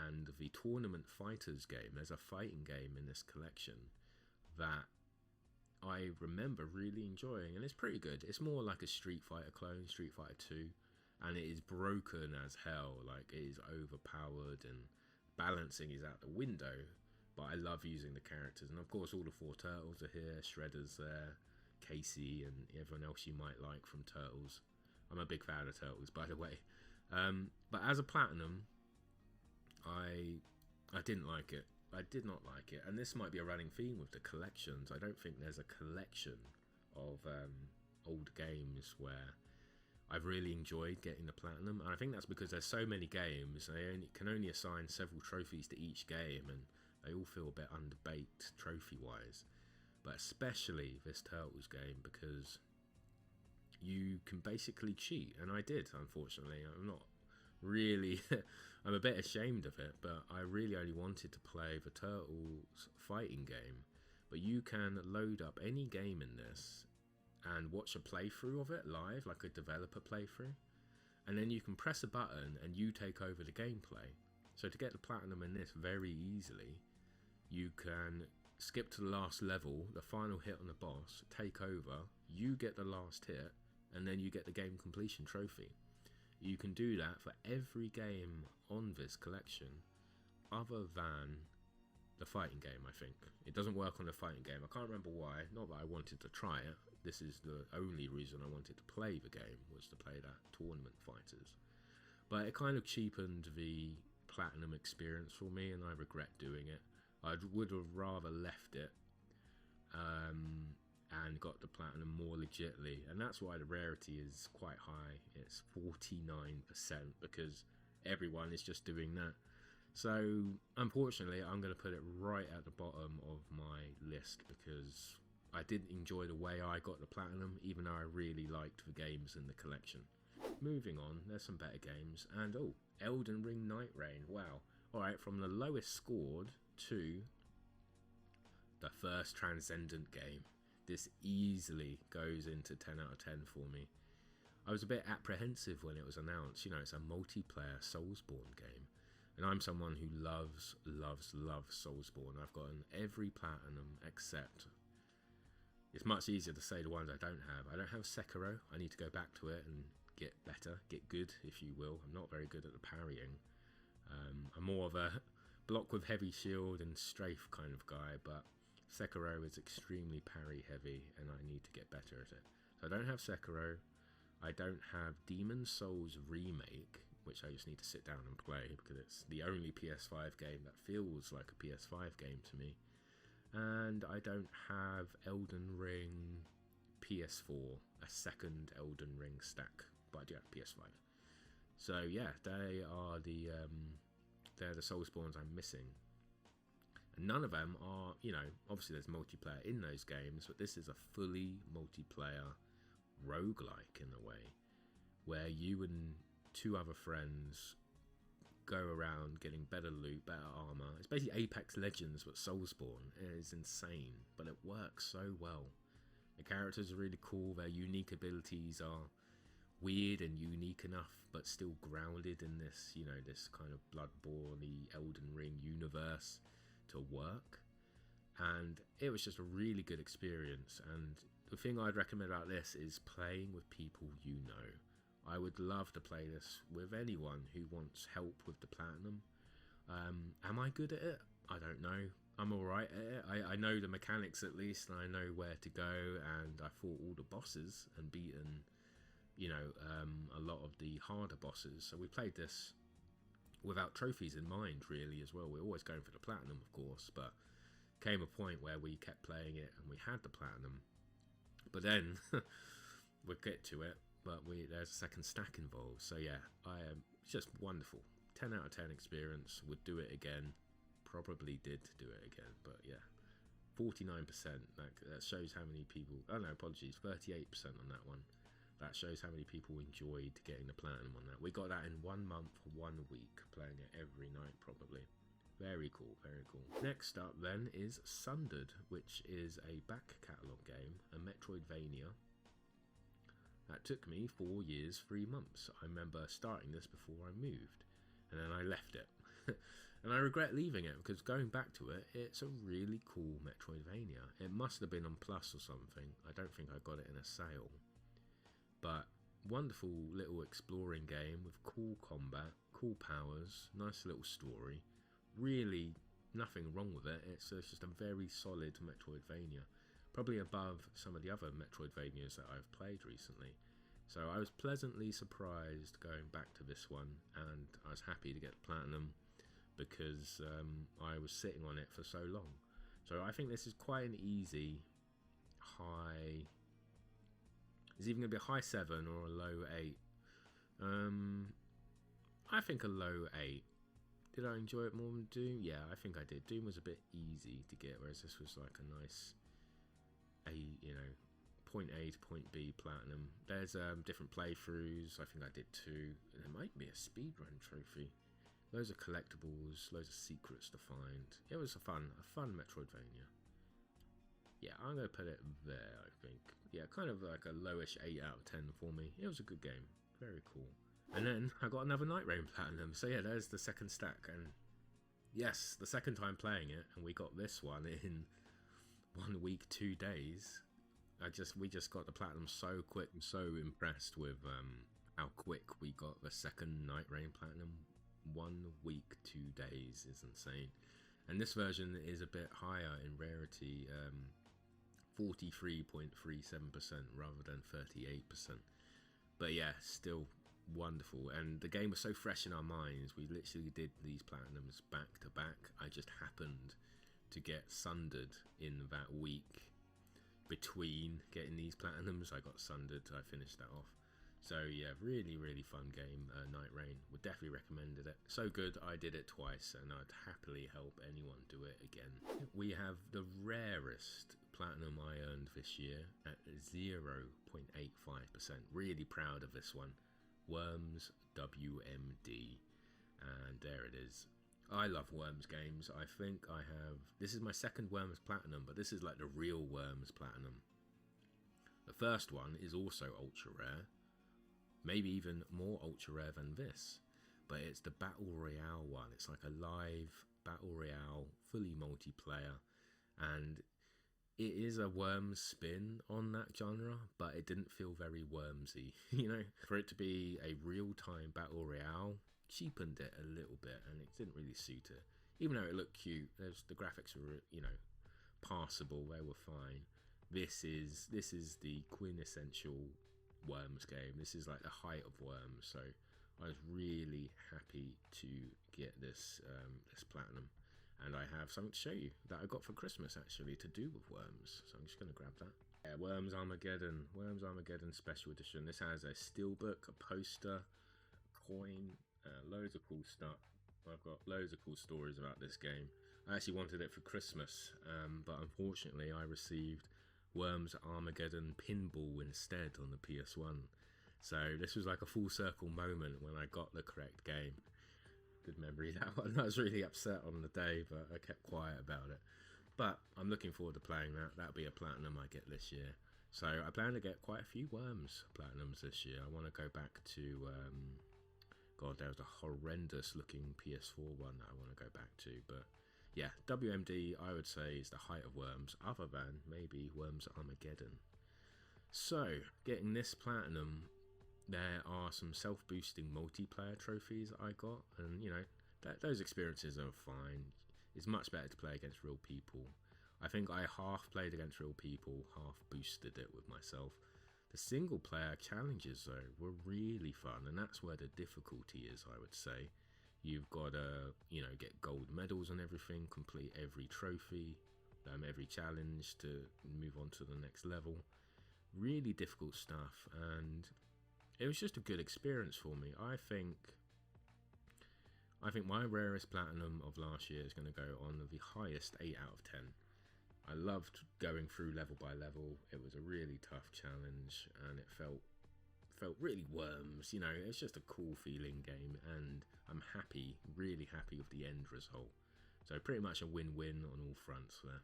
S2: and the Tournament Fighters game. There's a fighting game in this collection that I remember really enjoying, and it's pretty good. It's more like a Street Fighter clone, Street Fighter 2, and it is broken as hell. Like, it is overpowered and balancing is out the window, but I love using the characters. And of course all the 4 Turtles are here, Shredder's there, Casey, and everyone else you might like from Turtles. I'm a big fan of Turtles, by the way. But as a Platinum, I didn't like it. I did not like it, and this might be a running theme with the collections. I don't think there's a collection of old games where I've really enjoyed getting the Platinum, and I think that's because there's so many games. They can only assign several trophies to each game, and they all feel a bit underbaked trophy-wise. But especially this Turtles game, because you can basically cheat, and I did, unfortunately. I'm not really I'm a bit ashamed of it, but I really only wanted to play the Turtles fighting game. But you can load up any game in this and watch a playthrough of it live, like a developer playthrough, and then you can press a button and you take over the gameplay. So to get the Platinum in this very easily, you can skip to the last level, the final hit on the boss, take over, you get the last hit, and then you get the game completion trophy. You can do that for every game on this collection other than the fighting game, I think. It doesn't work on the fighting game. I can't remember why. Not that I wanted to try it. This is the only reason I wanted to play the game, was to play that Tournament Fighters. But it kind of cheapened the Platinum experience for me, and I regret doing it. I would have rather left it and got the Platinum more legitly, and that's why the rarity is quite high. It's 49%, because everyone is just doing that. So unfortunately I'm going to put it right at the bottom of my list, because I didn't enjoy the way I got the Platinum, even though I really liked the games in the collection. Moving on, there's some better games, and Elden Ring Night Rain. Wow. Alright, from the lowest scored to the first Transcendent game. This easily goes into 10 out of 10 for me. I was a bit apprehensive when it was announced. You know, it's a multiplayer Soulsborne game, and I'm someone who loves Soulsborne. I've gotten every Platinum except, it's much easier to say the ones I don't have. I don't have Sekiro. I need to go back to it and get better, get good, if you will. I'm not very good at the parrying. I'm more of a block with heavy shield and strafe kind of guy, but Sekiro is extremely parry heavy, and I need to get better at it. So I don't have Sekiro. I don't have Demon's Souls Remake, which I just need to sit down and play, because it's the only PS5 game that feels like a PS5 game to me. And I don't have Elden Ring PS4, a second Elden Ring stack, but I do have PS5. So yeah, they are they're the Soulsborns I'm missing. And none of them are, you know, obviously there's multiplayer in those games, but this is a fully multiplayer roguelike in a way, where you and 2 other friends go around getting better loot, better armor. It's basically Apex Legends but Soulsborne. It is insane, but it works so well. The characters are really cool. Their unique abilities are weird and unique enough, but still grounded in this, you know, this kind of Bloodborne-y Elden Ring universe to work. And it was just a really good experience. And the thing I'd recommend about this is playing with people you know. I would love to play this with anyone who wants help with the Platinum. Am I good at it? I don't know. I'm alright at it. I know the mechanics at least, and I know where to go, and I fought all the bosses and beaten, you know, a lot of the harder bosses. So we played this without trophies in mind, really, as well. We're always going for the Platinum, of course, but came a point where we kept playing it and we had the Platinum. But then, we'll get to it, but there's a second stack involved. So yeah, it's just wonderful. 10 out of 10 experience. Would do it again. Probably did do it again, but yeah. 49%, like, that shows how many people, oh no, apologies, 38% on that one. That shows how many people enjoyed getting the Platinum on that. We got that in 1 month, 1 week, playing it every night probably. Very cool, very cool. Next up then is Sundered, which is a back catalogue game, a Metroidvania. That took me 4 years, 3 months. I remember starting this before I moved, and then I left it. And I regret leaving it, because going back to it, it's a really cool Metroidvania. It must have been on Plus or something. I don't think I got it in a sale. But wonderful little exploring game with cool combat, cool powers, nice little story. Really nothing wrong with it. It's just a very solid Metroidvania. Probably above some of the other Metroidvanias that I've played recently. So I was pleasantly surprised going back to this one, and I was happy to get platinum, because I was sitting on it for so long. So I think this is quite an easy high. It's even going to be a high 7 or a low 8. I think a low 8. Did I enjoy it more than Doom? Yeah, I think I did. Doom was a bit easy to get, whereas this was like a nice point A to point B platinum. There's different playthroughs. I think I did 2. There might be a speedrun trophy. Loads of collectibles, loads of secrets to find. It was a fun Metroidvania. Yeah, I'm going to put it there, I think. Yeah, kind of like a lowish 8 out of 10 for me. It was a good game. Very cool. And then I got another Night Rain Platinum. So yeah, there's the second stack. And yes, the second time playing it, and we got this one in 1 week, 2 days. We just got the Platinum so quick. I'm so impressed with how quick we got the second Night Rain Platinum. 1 week, 2 days is insane. And this version is a bit higher in rarity, 43.37% rather than 38%. But yeah, still wonderful. And the game was so fresh in our minds. We literally did these platinums back to back. I just happened to get sundered in that week between getting these platinums. I got sundered. I finished that off. So yeah, really, really fun game, Night Rain. Would definitely recommended it. So good, I did it twice, and I'd happily help anyone do it again. We have the rarest platinum I earned this year at 0.85%. Really proud of this one. Worms WMD. And there it is. I love Worms games. I think I have... This is my second Worms Platinum, but this is like the real Worms Platinum. The first one is also ultra rare. Maybe even more ultra rare than this, but it's the Battle Royale one. It's like a live Battle Royale, fully multiplayer, and it is a Worms spin on that genre, but it didn't feel very Wormsy, for it to be a real-time Battle Royale, cheapened it a little bit, and it didn't really suit it. Even though it looked cute, the graphics were, passable, they were fine. This is the quintessential Worms game. This is like the height of Worms, so I was really happy to get this this platinum, and I have something to show you that I got for Christmas actually to do with Worms, so I'm just going to grab that. Yeah, Worms Armageddon Special Edition. This has a steelbook, a poster, a coin, loads of cool stuff. I've got loads of cool stories about this game. I actually wanted it for Christmas, but unfortunately I received Worms Armageddon Pinball instead on the PS1. So this was like a full circle moment when I got the correct game. Good memory, that one. I was really upset on the day, but I kept quiet about it. But I'm looking forward to playing that. That'll be a platinum I get this year. So I plan to get quite a few Worms platinums this year. I want to go back to... God, there was a horrendous looking PS4 one that I want to go back to, but... Yeah, WMD, I would say, is the height of Worms, other than maybe Worms Armageddon. So, getting this platinum, there are some self-boosting multiplayer trophies I got, and, those experiences are fine. It's much better to play against real people. I think I half played against real people, half boosted it with myself. The single-player challenges, though, were really fun, and that's where the difficulty is, I would say. You've got to, get gold medals on everything, complete every trophy, every challenge to move on to the next level. Really difficult stuff, and it was just a good experience for me. I think my rarest platinum of last year is going to go on the highest 8 out of 10. I loved going through level by level. It was a really tough challenge, and it felt really Worms, it's just a cool feeling game, and I'm happy, really happy with the end result. So pretty much a win-win on all fronts there.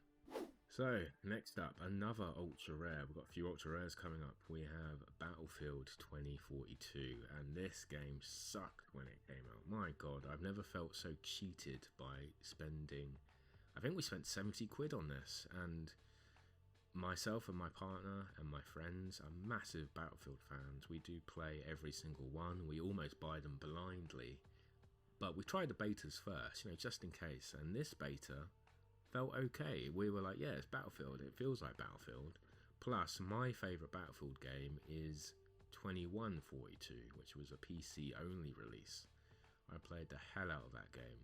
S2: So, next up, another ultra rare. We've got a few ultra rares coming up. We have Battlefield 2042, and this game sucked when it came out. My god, I've never felt so cheated by spending. I think we spent 70 quid on this, and myself and my partner and my friends are massive Battlefield fans. We do play every single one. We almost buy them blindly, but we tried the betas first, just in case, and this beta felt okay. We were like, yeah, it's Battlefield. It feels like Battlefield. Plus, my favourite Battlefield game is 2142, which was a PC-only release. I played the hell out of that game.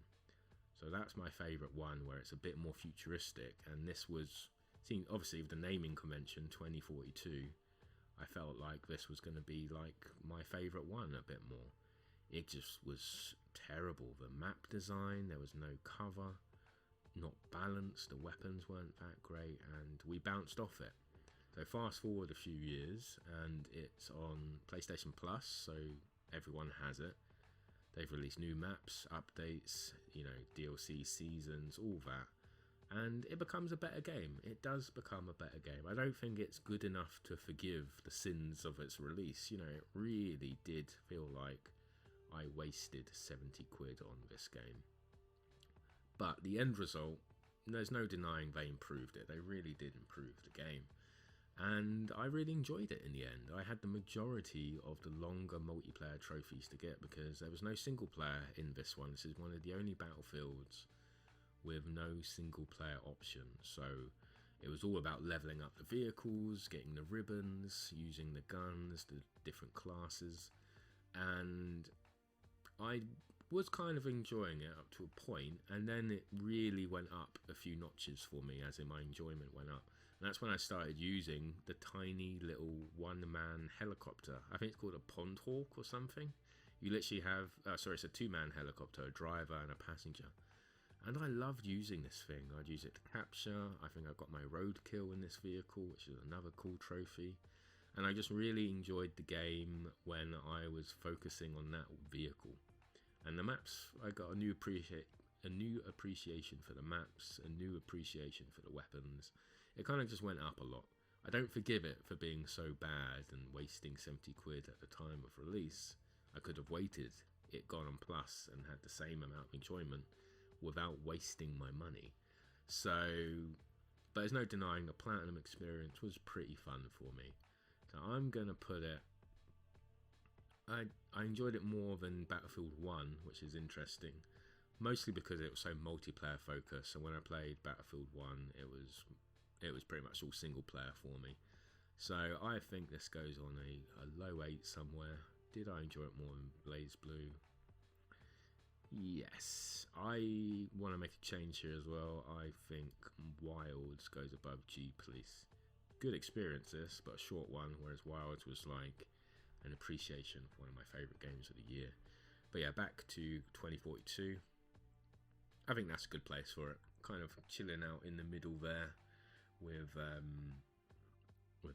S2: So that's my favourite one, where it's a bit more futuristic. And this was, obviously, with the naming convention, 2042, I felt like this was going to be like my favourite one a bit more. It just was terrible. The map design, there was no cover. Not balanced, the weapons weren't that great, and we bounced off it. So fast forward a few years, and it's on PlayStation Plus, so everyone has it. They've released new maps, updates, DLC, seasons, all that, and it becomes a better game. It does become a better game. I don't think it's good enough to forgive the sins of its release. It really did feel like I wasted 70 quid on this game. But the end result, there's no denying they improved it. They really did improve the game. And I really enjoyed it in the end. I had the majority of the longer multiplayer trophies to get because there was no single player in this one. This is one of the only Battlefields with no single player option. So it was all about leveling up the vehicles, getting the ribbons, using the guns, the different classes. And I was kind of enjoying it up to a point, and then it really went up a few notches for me, as in my enjoyment went up. And that's when I started using the tiny little one-man helicopter. I think it's called a Pond Hawk or something. You literally have, it's a two-man helicopter, a driver and a passenger. And I loved using this thing. I'd use it to capture. I think I got my roadkill in this vehicle, which is another cool trophy. And I just really enjoyed the game when I was focusing on that vehicle. And the maps, I got a new appreciation for the maps, a new appreciation for the weapons. It kind of just went up a lot. I don't forgive it for being so bad and wasting 70 quid at the time of release. I could have waited, it gone on Plus, and had the same amount of enjoyment without wasting my money. So, but there's no denying the Platinum experience was pretty fun for me. So I'm going to put it, I enjoyed it more than Battlefield 1, which is interesting, mostly because it was so multiplayer focused. And when I played Battlefield 1, it was pretty much all single player for me. So I think this goes on a low 8 somewhere. Did I enjoy it more than Blaze Blue? Yes. I want to make a change here as well. I think Wilds goes above G Police. Good experience this, but a short one, whereas Wilds was like an appreciation for one of my favourite games of the year. But yeah, back to 2042. I think that's a good place for it. Kind of chilling out in the middle there with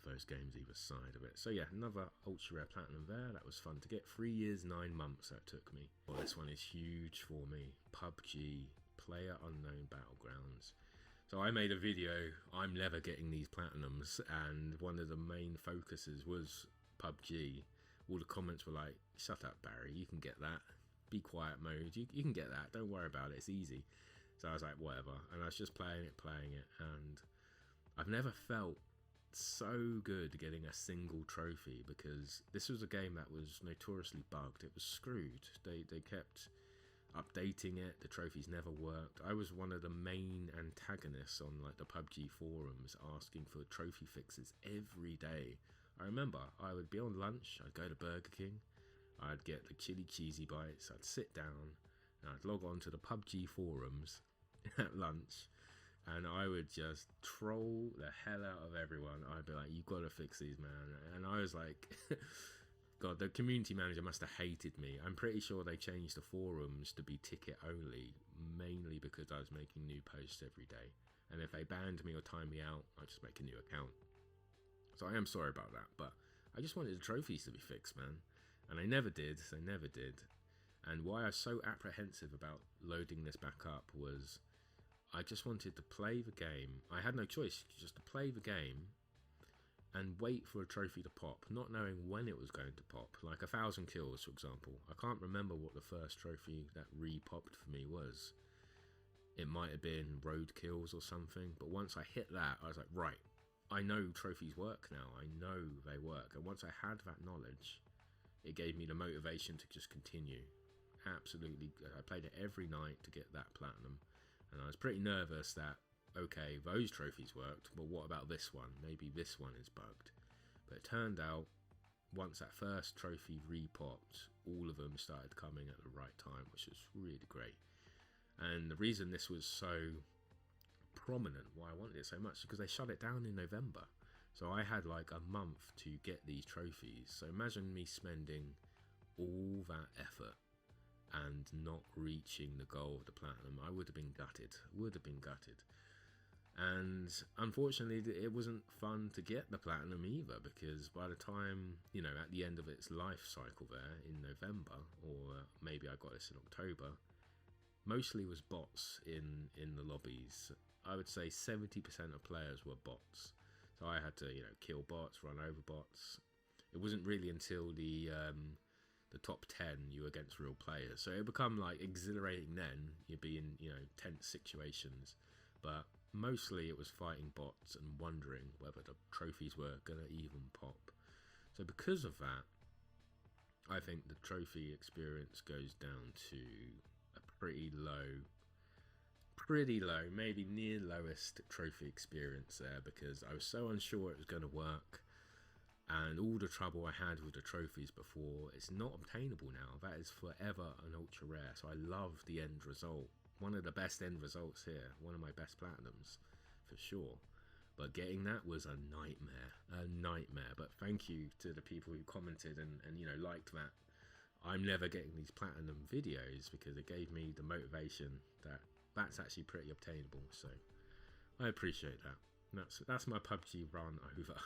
S2: those games either side of it. So yeah, another ultra rare platinum there. That was fun to get. 3 years, 9 months that took me. Well, this one is huge for me. PUBG, Player Unknown Battlegrounds. So I made a video, I'm never getting these platinums, and one of the main focuses was PUBG. All the comments were like, shut up Barry, you can get that. Be quiet mode, you can get that, don't worry about it, it's easy. So I was like, whatever. And I was just playing it, and I've never felt so good getting a single trophy, because this was a game that was notoriously bugged. It was screwed. They kept updating it, the trophies never worked. I was one of the main antagonists on like the PUBG forums, asking for trophy fixes every day. I remember I would be on lunch, I'd go to Burger King, I'd get the chili cheesy bites, I'd sit down and I'd log on to the PUBG forums at lunch, and I would just troll the hell out of everyone. I'd be like, you gotta fix these, man. And I was like God, the community manager must have hated me. I'm pretty sure they changed the forums to be ticket only, mainly because I was making new posts every day. And if they banned me or timed me out, I'd just make a new account. So I am sorry about that, but I just wanted the trophies to be fixed, man. And they never did, And why I was so apprehensive about loading this back up was I just wanted to play the game. I had no choice, just to play the game and wait for a trophy to pop, not knowing when it was going to pop. Like 1,000 kills, for example. I can't remember what the first trophy that re-popped for me was. It might have been road kills or something, but once I hit that, I was like, right, I know trophies work now. I know they work. And once I had that knowledge, it gave me the motivation to just continue. Absolutely. I played it every night to get that platinum. And I was pretty nervous that, okay, those trophies worked, but what about this one? Maybe this one is bugged. But it turned out, once that first trophy re-popped, all of them started coming at the right time, which was really great. And the reason this was so prominent, why I wanted it so much, is because they shut it down in November. So I had like a month to get these trophies. So imagine me spending all that effort and not reaching the goal of the platinum. I would have been gutted. And unfortunately, it wasn't fun to get the platinum either, because by the time, you know, at the end of its life cycle there in November, or maybe I got this in October, mostly was bots in the lobbies. I would say 70% of players were bots. So I had to, you know, kill bots, run over bots. It wasn't really until the top 10 you were against real players. So it become like exhilarating then. You'd be in, you know, tense situations. But mostly it was fighting bots and wondering whether the trophies were going to even pop. So because of that, I think the trophy experience goes down to a pretty low, maybe near lowest trophy experience there, because I was so unsure it was going to work. And all the trouble I had with the trophies before, it's not obtainable now. That is forever an ultra rare. So I love the end result. One of the best end results here. One of my best platinums, for sure. But getting that was a nightmare. But thank you to the people who commented and you know, liked that. I'm never getting these platinum videos, because it gave me the motivation that that's actually pretty obtainable. So I appreciate that. That's my PUBG run over.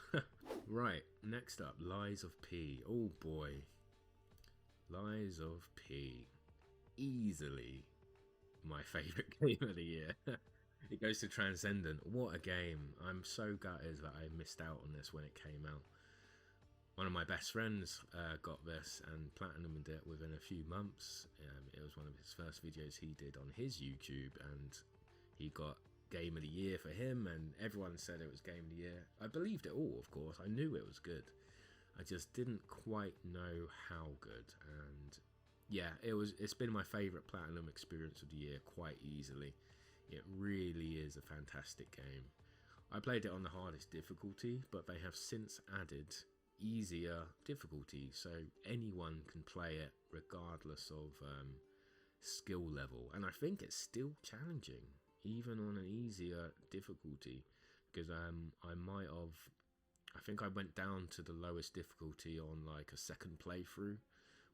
S2: Right, next up, Lies of P. Oh boy. Lies of P. Easily my favourite game of the year. It goes to Transcendent. What a game. I'm so gutted that I missed out on this when it came out. One of my best friends got this and platinumed it within a few months. It was one of his first videos he did on his YouTube, and he got Game of the Year for him, and everyone said it was Game of the Year. I believed it all, of course. I knew it was good. I just didn't quite know how good. And yeah, it's been my favourite platinum experience of the year quite easily. It really is a fantastic game. I played it on the hardest difficulty, but they have since added easier difficulty, so anyone can play it regardless of skill level. And I think it's still challenging, even on an easier difficulty, because I think I went down to the lowest difficulty on like a second playthrough.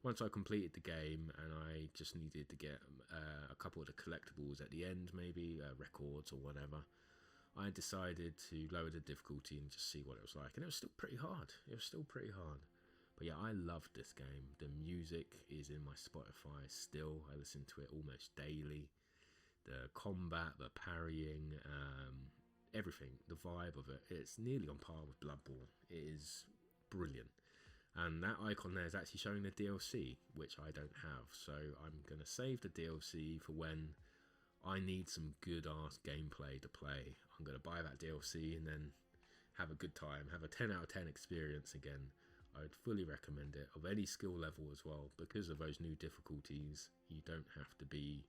S2: Once I completed the game and I just needed to get a couple of the collectibles at the end, maybe records or whatever, I decided to lower the difficulty and just see what it was like. And it was still pretty hard. But yeah, I loved this game. The music is in my Spotify still. I listen to it almost daily. The combat, the parrying, everything, the vibe of it, it's nearly on par with Bloodborne. It is brilliant. And that icon there is actually showing the DLC, which I don't have. So I'm going to save the DLC for when I need some good ass gameplay to play. I'm going to buy that DLC and then have a good time, have a 10 out of 10 experience again. I would fully recommend it, of any skill level as well. Because of those new difficulties, you don't have to be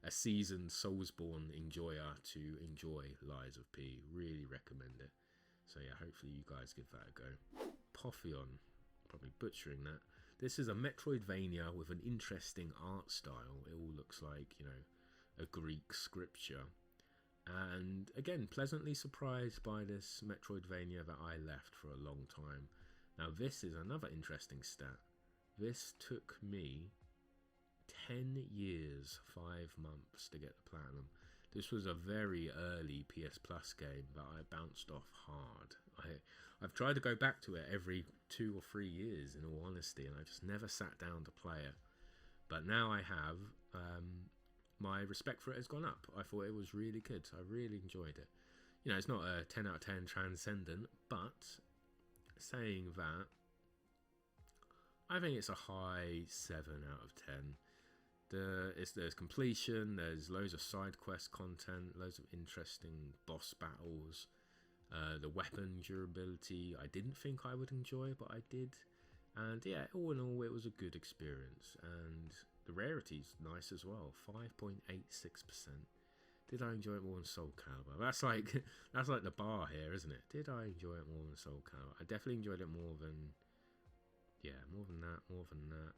S2: a seasoned Soulsborne enjoyer to enjoy Lies of P. Really recommend it. So yeah, hopefully you guys give that a go. Pophion, probably butchering that. This is a Metroidvania with an interesting art style. It all looks like, you know, a Greek scripture. And again, pleasantly surprised by this Metroidvania that I left for a long time. Now this is another interesting stat. This took me 10 years, 5 months to get the platinum. This was a very early PS Plus game that I bounced off hard. I've tried to go back to it every 2 or 3 years, in all honesty, and I just never sat down to play it. But now I have. my respect for it has gone up. I thought it was really good. I really enjoyed it. You know, it's not a 10 out of 10 transcendent, but saying that, I think it's a high 7 out of 10. There's completion, there's loads of side quest content, loads of interesting boss battles. The weapon durability, I didn't think I would enjoy, but I did. And yeah, all in all, it was a good experience. And the rarity's nice as well, 5.86%. Did I enjoy it more than Soul Calibur? That's like the bar here, isn't it? Did I enjoy it more than Soul Calibur? I definitely enjoyed it more than, more than that.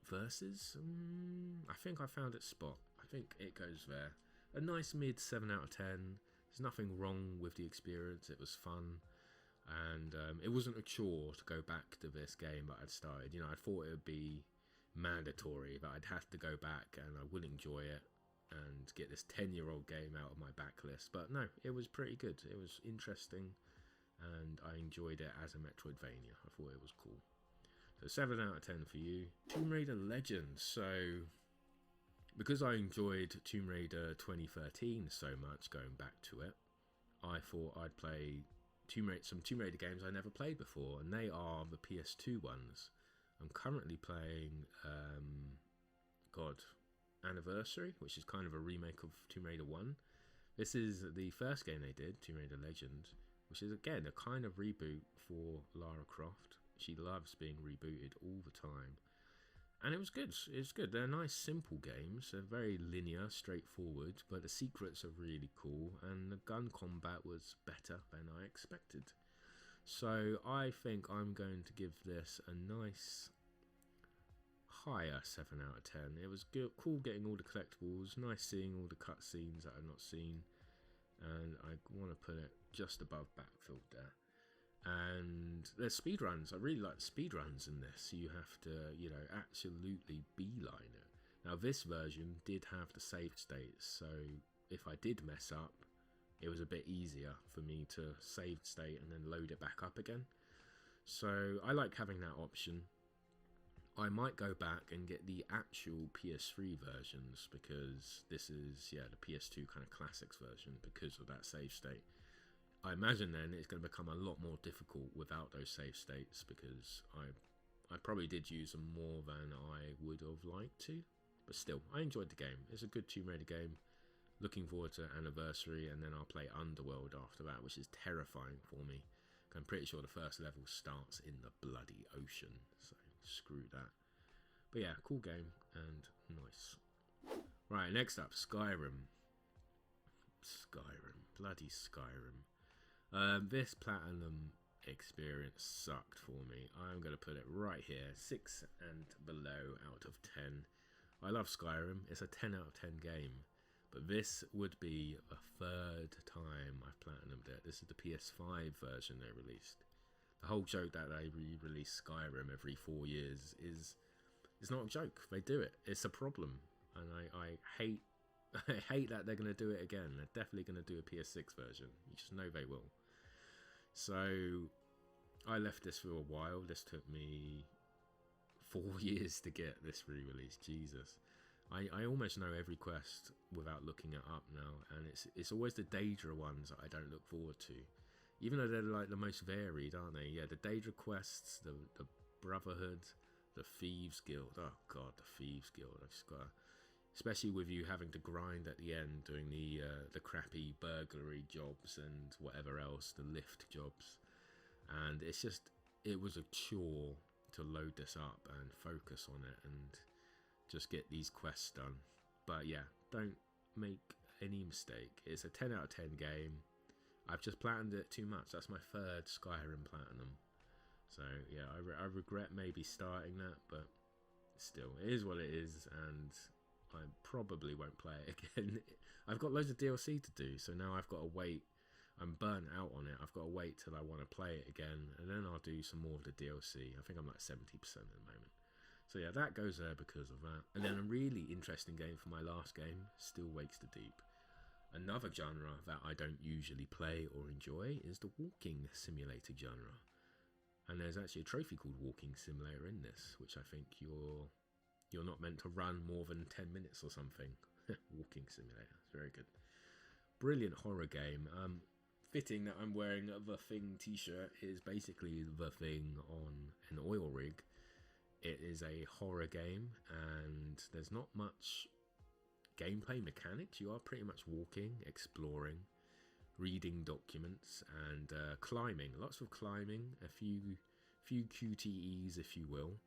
S2: Versus, I think I found its spot. I think it goes there. A nice mid 7 out of 10. There's nothing wrong with the experience. It was fun. And it wasn't a chore to go back to this game that I'd started. You know, I thought it would be mandatory, that I'd have to go back and I wouldn't enjoy it and get this 10-year-old game out of my backlist. But no, it was pretty good. It was interesting and I enjoyed it as a Metroidvania. I thought it was cool. So 7 out of 10 for you. Tomb Raider Legends. So because I enjoyed Tomb Raider 2013 so much, going back to it, I thought I'd play some Tomb Raider games I never played before, and they are the PS2 ones. I'm currently playing Anniversary, which is kind of a remake of Tomb Raider 1. This is the first game they did, Tomb Raider Legends, which is again a kind of reboot for Lara Croft. She loves being rebooted all the time. And it was good. It's good. They're nice, simple games. They're very linear, straightforward, but the secrets are really cool, and the gun combat was better than I expected. So I think I'm going to give this a nice higher 7 out of 10. It was good, cool getting all the collectibles, nice seeing all the cutscenes that I've not seen, and I want to put it just above Battlefield there. And there's speedruns. I really like the speedruns in this. You have to, you know, absolutely beeline it. Now, this version did have the save states, so if I did mess up, it was a bit easier for me to save state and then load it back up again. So I like having that option. I might go back and get the actual PS3 versions, because this is, the PS2 kind of classics version because of that save state. I imagine then it's going to become a lot more difficult without those save states, because I probably did use them more than I would have liked to. But still, I enjoyed the game. It's a good Tomb Raider game. Looking forward to Anniversary, and then I'll play Underworld after that, which is terrifying for me. I'm pretty sure the first level starts in the bloody ocean, so screw that. But yeah, cool game and nice. Right, next up, Skyrim. Bloody Skyrim. This platinum experience sucked for me. I'm going to put it right here, 6 and below out of 10. I love Skyrim. It's a 10 out of 10 game. But this would be the third time I've platinumed it. This is the PS5 version they released. The whole joke that they re-release Skyrim every 4 years is not a joke. They do it. It's a problem. And I hate I hate that they're going to do it again. They're definitely going to do a PS6 version. You just know they will. So I left this for a while. This took me 4 years to get this re-release. Jesus. I almost know every quest without looking it up now, and it's always the Daedra ones that I don't look forward to, even though they're like the most varied, aren't they? Yeah, the Daedra quests, the Brotherhood, the Thieves Guild. Oh god, the Thieves Guild. I just got, especially with you having to grind at the end, doing the crappy burglary jobs and whatever else, the lift jobs, and it was a chore to load this up and focus on it and just get these quests done. But yeah, don't make any mistake. It's a 10 out of 10 game. I've just platinumed it too much. That's my third Skyrim platinum. So yeah, I regret maybe starting that, but still, it is what it is, and I probably won't play it again. I've got loads of DLC to do, so now I've got to wait. I'm burnt out on it. I've got to wait till I want to play it again, and then I'll do some more of the DLC. I think I'm like 70% at the moment. So yeah, that goes there because of that. And then a really interesting game for my last game, Still Wakes the Deep. Another genre that I don't usually play or enjoy is the walking simulator genre. And there's actually a trophy called Walking Simulator in this, which I think you're you're not meant to run more than 10 minutes or something. Walking simulator, it's very good. Brilliant horror game. Fitting that I'm wearing the Thing t-shirt. Is basically the Thing on an oil rig. It is a horror game, and there's not much gameplay mechanics. You are pretty much walking, exploring, reading documents, and climbing. Lots of climbing, a few QTEs, if you will.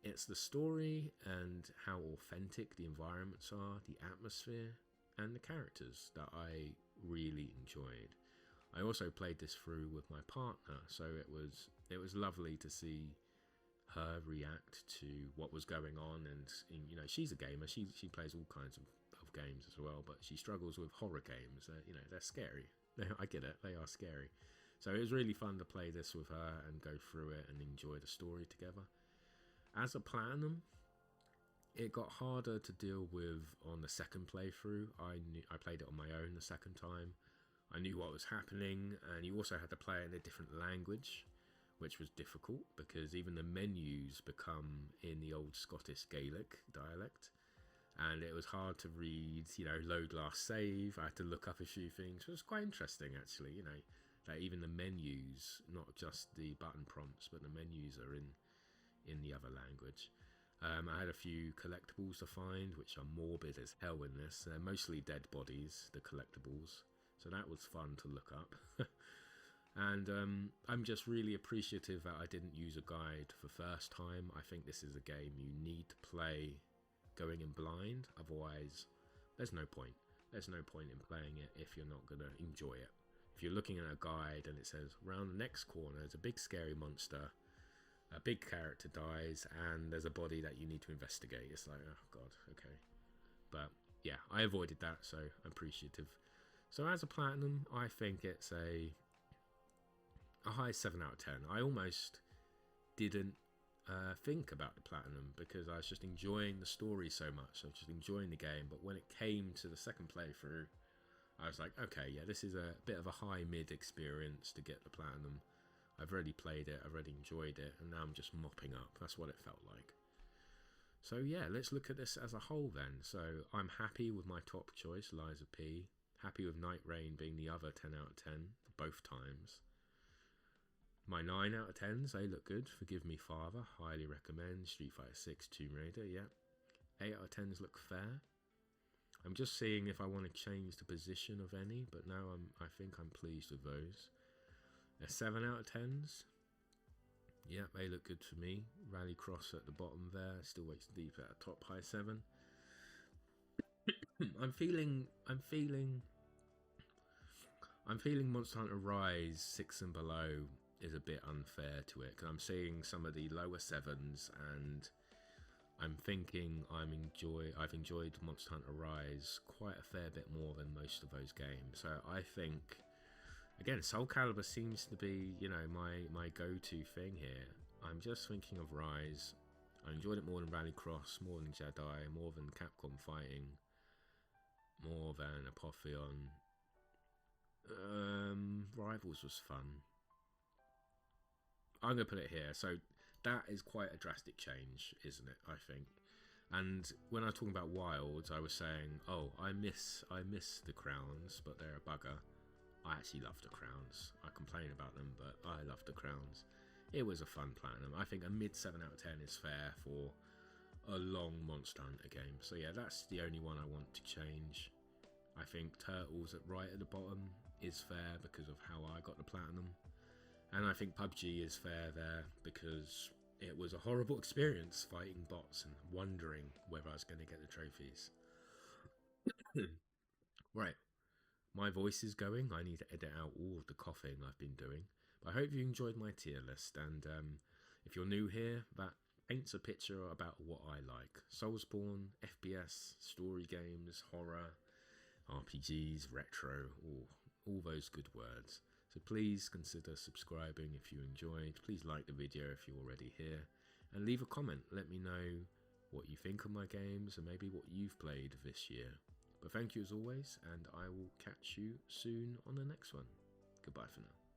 S2: It's the story and how authentic the environments are, the atmosphere, and the characters that I really enjoyed. I also played this through with my partner, so it was lovely to see her react to what was going on. And you know, she's a gamer. She plays all kinds of games as well, but she struggles with horror games. You know, they're scary. I get it. They are scary. So it was really fun to play this with her and go through it and enjoy the story together. As a platinum, it got harder to deal with on the second playthrough. I played it on my own the second time. I knew what was happening, and you also had to play it in a different language, which was difficult because even the menus become in the old Scottish Gaelic dialect, and it was hard to read, you know, load last save. I had to look up a few things. It was quite interesting, actually, you know, that even the menus, not just the button prompts, but the menus are in the other language. I had a few collectibles to find, which are morbid as hell in this. They're mostly dead bodies, the collectibles, so that was fun to look up. And I'm just really appreciative that I didn't use a guide for first time. I think this is a game you need to play going in blind, otherwise there's no point. There's no point in playing it if you're not going to enjoy it. If you're looking at a guide and it says, around the next corner there's a big scary monster, a big character dies, and there's a body that you need to investigate, it's like, oh god, okay. But yeah, I avoided that, so I'm appreciative. So as a platinum, I think it's a high 7 out of 10. I almost didn't think about the platinum because I was just enjoying the story so much. I was just enjoying the game. But when it came to the second playthrough, I was like, okay, yeah, this is a bit of a high-mid experience to get the platinum. I've already played it, I've already enjoyed it, and now I'm just mopping up. That's what it felt like. So yeah, let's look at this as a whole then. So I'm happy with my top choice, Liza P. Happy with Night Rain being the other 10 out of 10 both times. My 9 out of 10s, they look good. Forgive Me Father, highly recommend. Street Fighter 6, Tomb Raider, yeah. 8 out of 10s look fair. I'm just seeing if I want to change the position of any, but now I think I'm pleased with those. A 7 out of 10s. Yeah, they look good for me. Rallycross at the bottom there. Still Waits Deep at a top, high 7. I'm feeling Monster Hunter Rise 6 and below is a bit unfair to it, because I'm seeing some of the lower 7s, and I'm thinking I've enjoyed Monster Hunter Rise quite a fair bit more than most of those games. So I think, again, Soul Calibur seems to be, you know, my go-to thing here. I'm just thinking of Rise. I enjoyed it more than Rallycross, more than Jedi, more than Capcom Fighting, more than Apotheon. Rivals was fun. I'm going to put it here. So that is quite a drastic change, isn't it, I think? And when I was talking about Wilds, I was saying, oh, I miss the crowns, but they're a bugger. I actually love the crowns. I complain about them, but I love the crowns. It was a fun platinum. I think a mid 7 out of 10 is fair for a long Monster Hunter game. So yeah, that's the only one I want to change. I think Turtles right at the bottom is fair because of how I got the platinum. And I think PUBG is fair there because it was a horrible experience fighting bots and wondering whether I was going to get the trophies. Right, my voice is going. I need to edit out all of the coughing I've been doing. But I hope you enjoyed my tier list. And if you're new here, that paints a picture about what I like. Soulsborne, FPS, story games, horror, RPGs, retro, all those good words. So please consider subscribing if you enjoyed. Please like the video if you're already here. And leave a comment. Let me know what you think of my games and maybe what you've played this year. But thank you as always, and I will catch you soon on the next one. Goodbye for now.